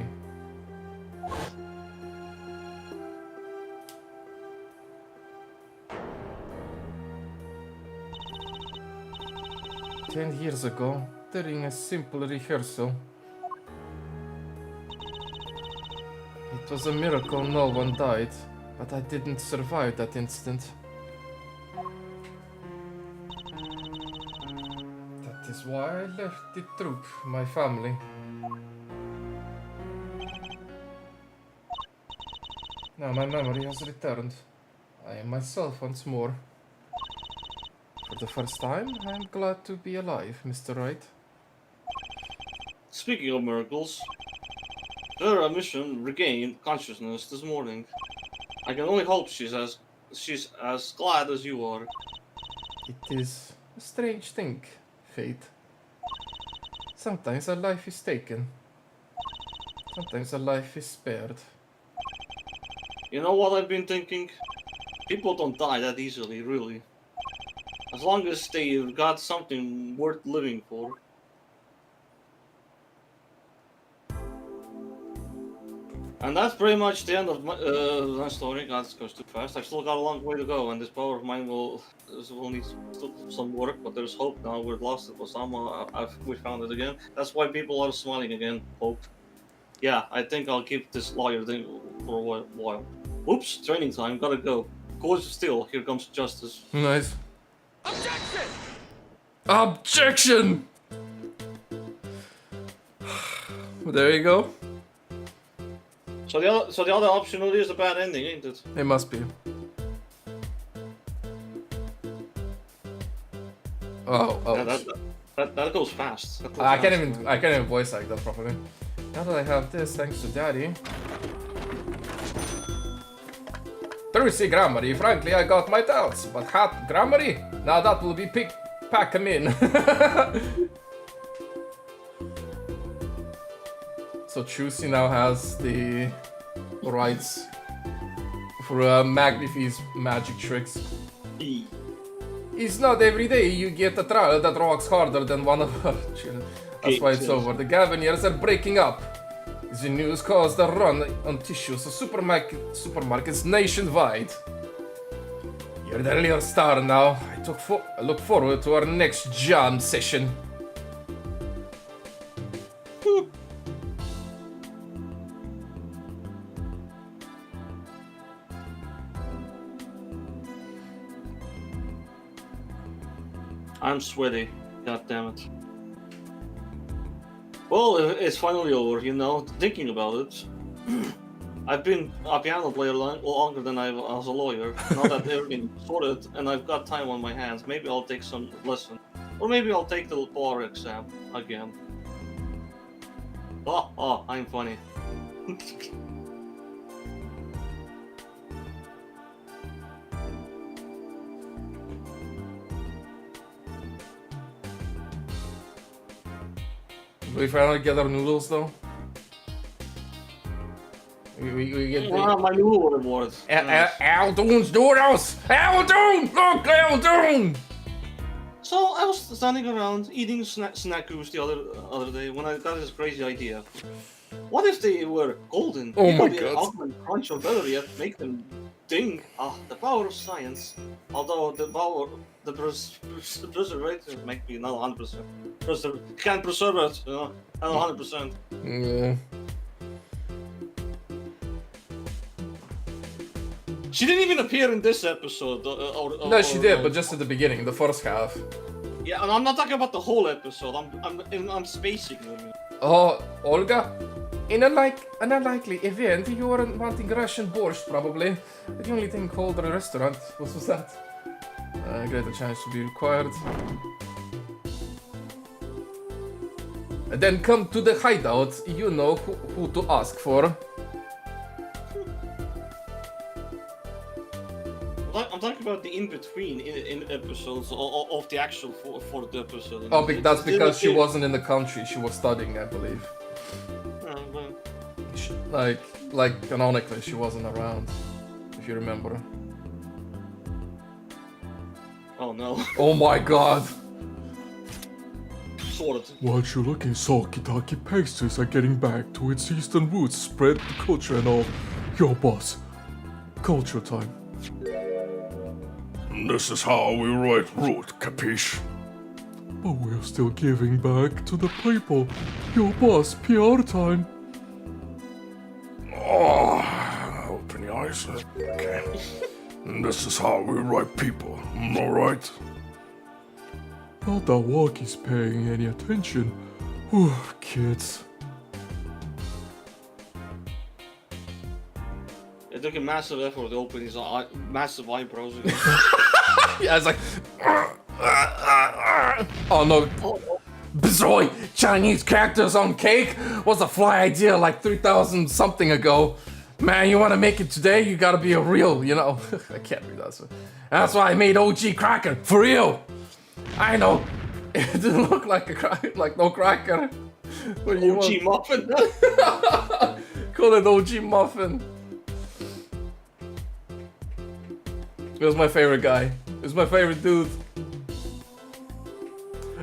"10 years ago, during a simple rehearsal. It was a miracle no one died, but I didn't survive that instant. That is why I left the troop, my family. Now my memory has returned. I am myself once more. For the first time, I am glad to be alive, Mr. Wright." Speaking of miracles, Vera Mission regained consciousness this morning. I can only hope she's as glad as you are. It is a strange thing, fate. Sometimes a life is taken. Sometimes a life is spared. You know what I've been thinking? People don't die that easily, really. As long as they've got something worth living for. And that's pretty much the end of my story. God, this goes too fast. I've still got a long way to go, and this power of mine will need some work, but there's hope now. We've lost it, Osama. We found it again. That's why people are smiling again. Hope. Yeah, I think I'll keep this lawyer thing for a while. Oops, training time. Gotta go. Course still. Here comes justice. Nice. Objection! Objection! There you go. So the other option really is a bad ending, ain't it? It must be. Oh, Yeah, that goes fast. That goes I can't fast. even voice act that properly. Now that I have this, thanks to Daddy. Trucy Grammary, frankly I got my doubts, but Hat Grammary? Now that will be pack 'em in. So Trucy now has the rights for Magnifi's magic tricks. It's not every day you get a trial that rocks harder than one of her children. That's why it's over. The Gaviniers are breaking up. The news caused a run on tissues of supermarkets nationwide. You're the real star now. I look forward to our next jam session. I'm sweaty. God damn it. Well, it's finally over, you know, thinking about it. I've been a piano player longer than I was a lawyer. Now that everything's sorted and I've got time on my hands, maybe I'll take some lessons. Or maybe I'll take the bar exam again. Oh, I'm funny. We finally get our noodles though. We get the My new reward. Nice. Aldoon's noodles! Aldoon! Look, Aldoon! So I was standing around eating snackoos the other day when I got this crazy idea. What if they were golden? Oh my Maybe God. Augment crunch or better yet, make them ding. The power of science. Although the preservative might be not 100%. Can't preserve it, you know, not 100%. Yeah. She didn't even appear in this episode. No, she did, but just at the beginning, the first half. Yeah, and I'm not talking about the whole episode. I'm spacing with me. Oh, Olga? In an unlikely event, you weren't wanting Russian borscht, probably. The only thing called at a restaurant. What was that? Greater chance to be required. And then come to the hideout. You know who to ask for. I'm talking about the in-between in episodes of the actual fourth episode. Oh, that's because she wasn't in the country. She was studying, I believe. Like canonically, she wasn't around. If you remember. Oh no. Oh my God. Sort of. What you looking, Saki-Taki pastries are getting back to its eastern roots, spread the culture and all. Yo, boss. Culture time. This is how we write root, capiche? But we're still giving back to the people. Yo, boss, PR time. Oh, open your eyes. Okay. This is how we write people, alright? Not that Walkie's paying any attention. Whew, kids. It took a massive effort to open his massive eyebrows again. Yeah, it's like. Oh no. Bizarre Chinese characters on cake was a fly idea like 3,000 something ago. Man, you want to make it today? You gotta be a real, you know. I can't read that. So. That's why I made OG Cracker for real. I know. It didn't look like a cracker, like no cracker. What do you OG want? muffin. Call it OG muffin. He was my favorite guy. He was my favorite dude.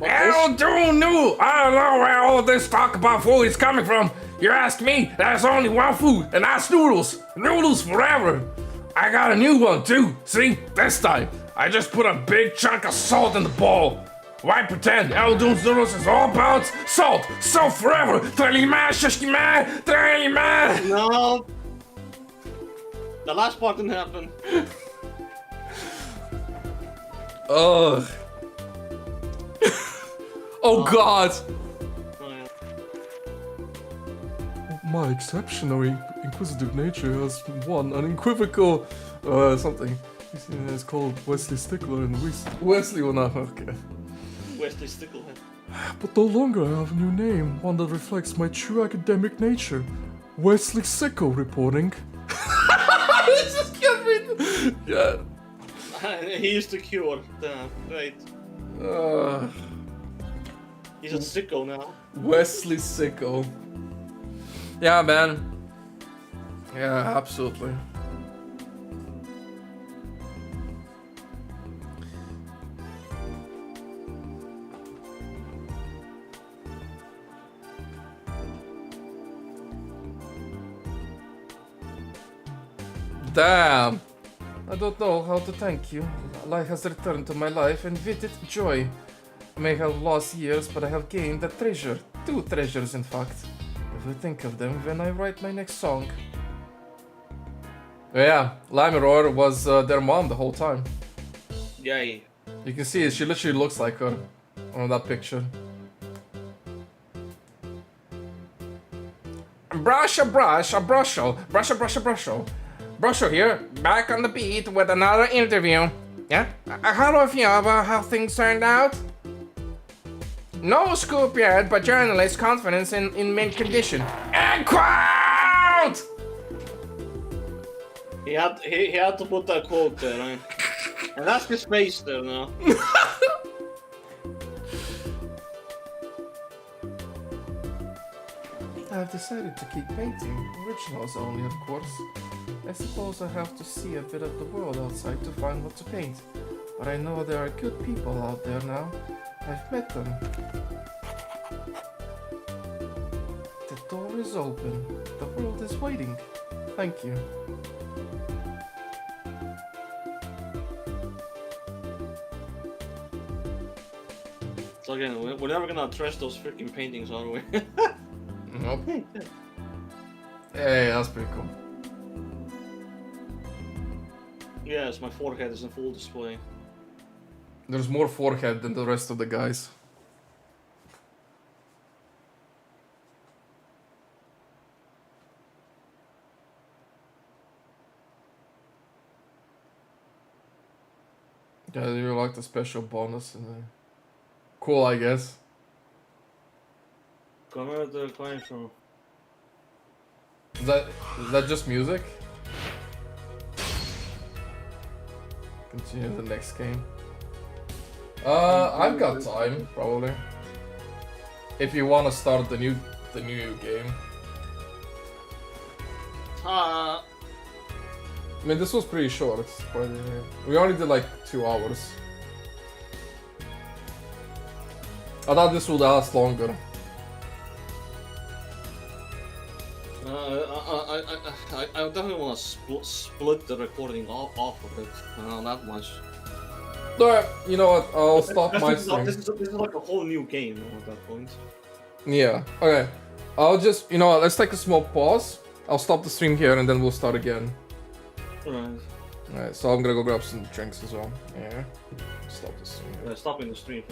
I don't know. I don't know where all this talk about food is coming from. You ask me, there's only one food, and that's noodles. Noodles forever. I got a new one too. See, this time, I just put a big chunk of salt in the bowl. Why pretend Eldoon's noodles is all about salt? Salt forever. Tralima, shashkima, tralima. No. The last part didn't happen. Ugh. Oh god. Oh, yeah. My exceptionally inquisitive nature has won an unequivocal something. It's called Wesley Stickler and Wesley will not. Okay. Wesley Sticklehead. But no longer I have a new name, one that reflects my true academic nature. Wesley Sicko reporting. This just killed me. Yeah. He used to cure. Damn, right. He's a sicko now. Wesley Sicko. Yeah, man. Yeah, absolutely. Damn. I don't know how to thank you. Life has returned to my life, and with it, joy. I may have lost years, but I have gained a treasure. 2 treasures, in fact. I will think of them when I write my next song. Yeah, Lime Roar was their mom the whole time. Yay. You can see it, she literally looks like her on that picture. Brush a brush, a brushel, brush a brush a brushel. Brusher here, back on the beat with another interview. Yeah? How do I feel about how things turned out? No scoop yet, but journalist confidence in mint condition. And quote! He had to put that quote there, right? And that's his face there now. I've decided to keep painting. Originals only, of course. I suppose I have to see a bit of the world outside to find what to paint. But I know there are good people out there now. I've met them. The door is open. The world is waiting. Thank you. So again, we're never gonna trash those freaking paintings, are we? Nope. Hey, that's pretty cool. Yes, my forehead is in full display. There's more forehead than the rest of the guys. Yeah, you like the special bonus and cool, I guess. Come out the coin from. Is that just music? Continue the next game. I've got time, probably. If you want to start the new game. Ah. I mean, this was pretty short. We only did like 2 hours. I thought this would last longer. I definitely want to split the recording off of it. Not that much. Alright, you know what? I'll stop my This stream. is like a whole new game at that point. Yeah, okay. I'll just, you know what? Let's take a small pause. I'll stop the stream here and then we'll start again. Right. Alright, so I'm gonna go grab some drinks as well. Yeah. Stop the stream. Stopping the stream.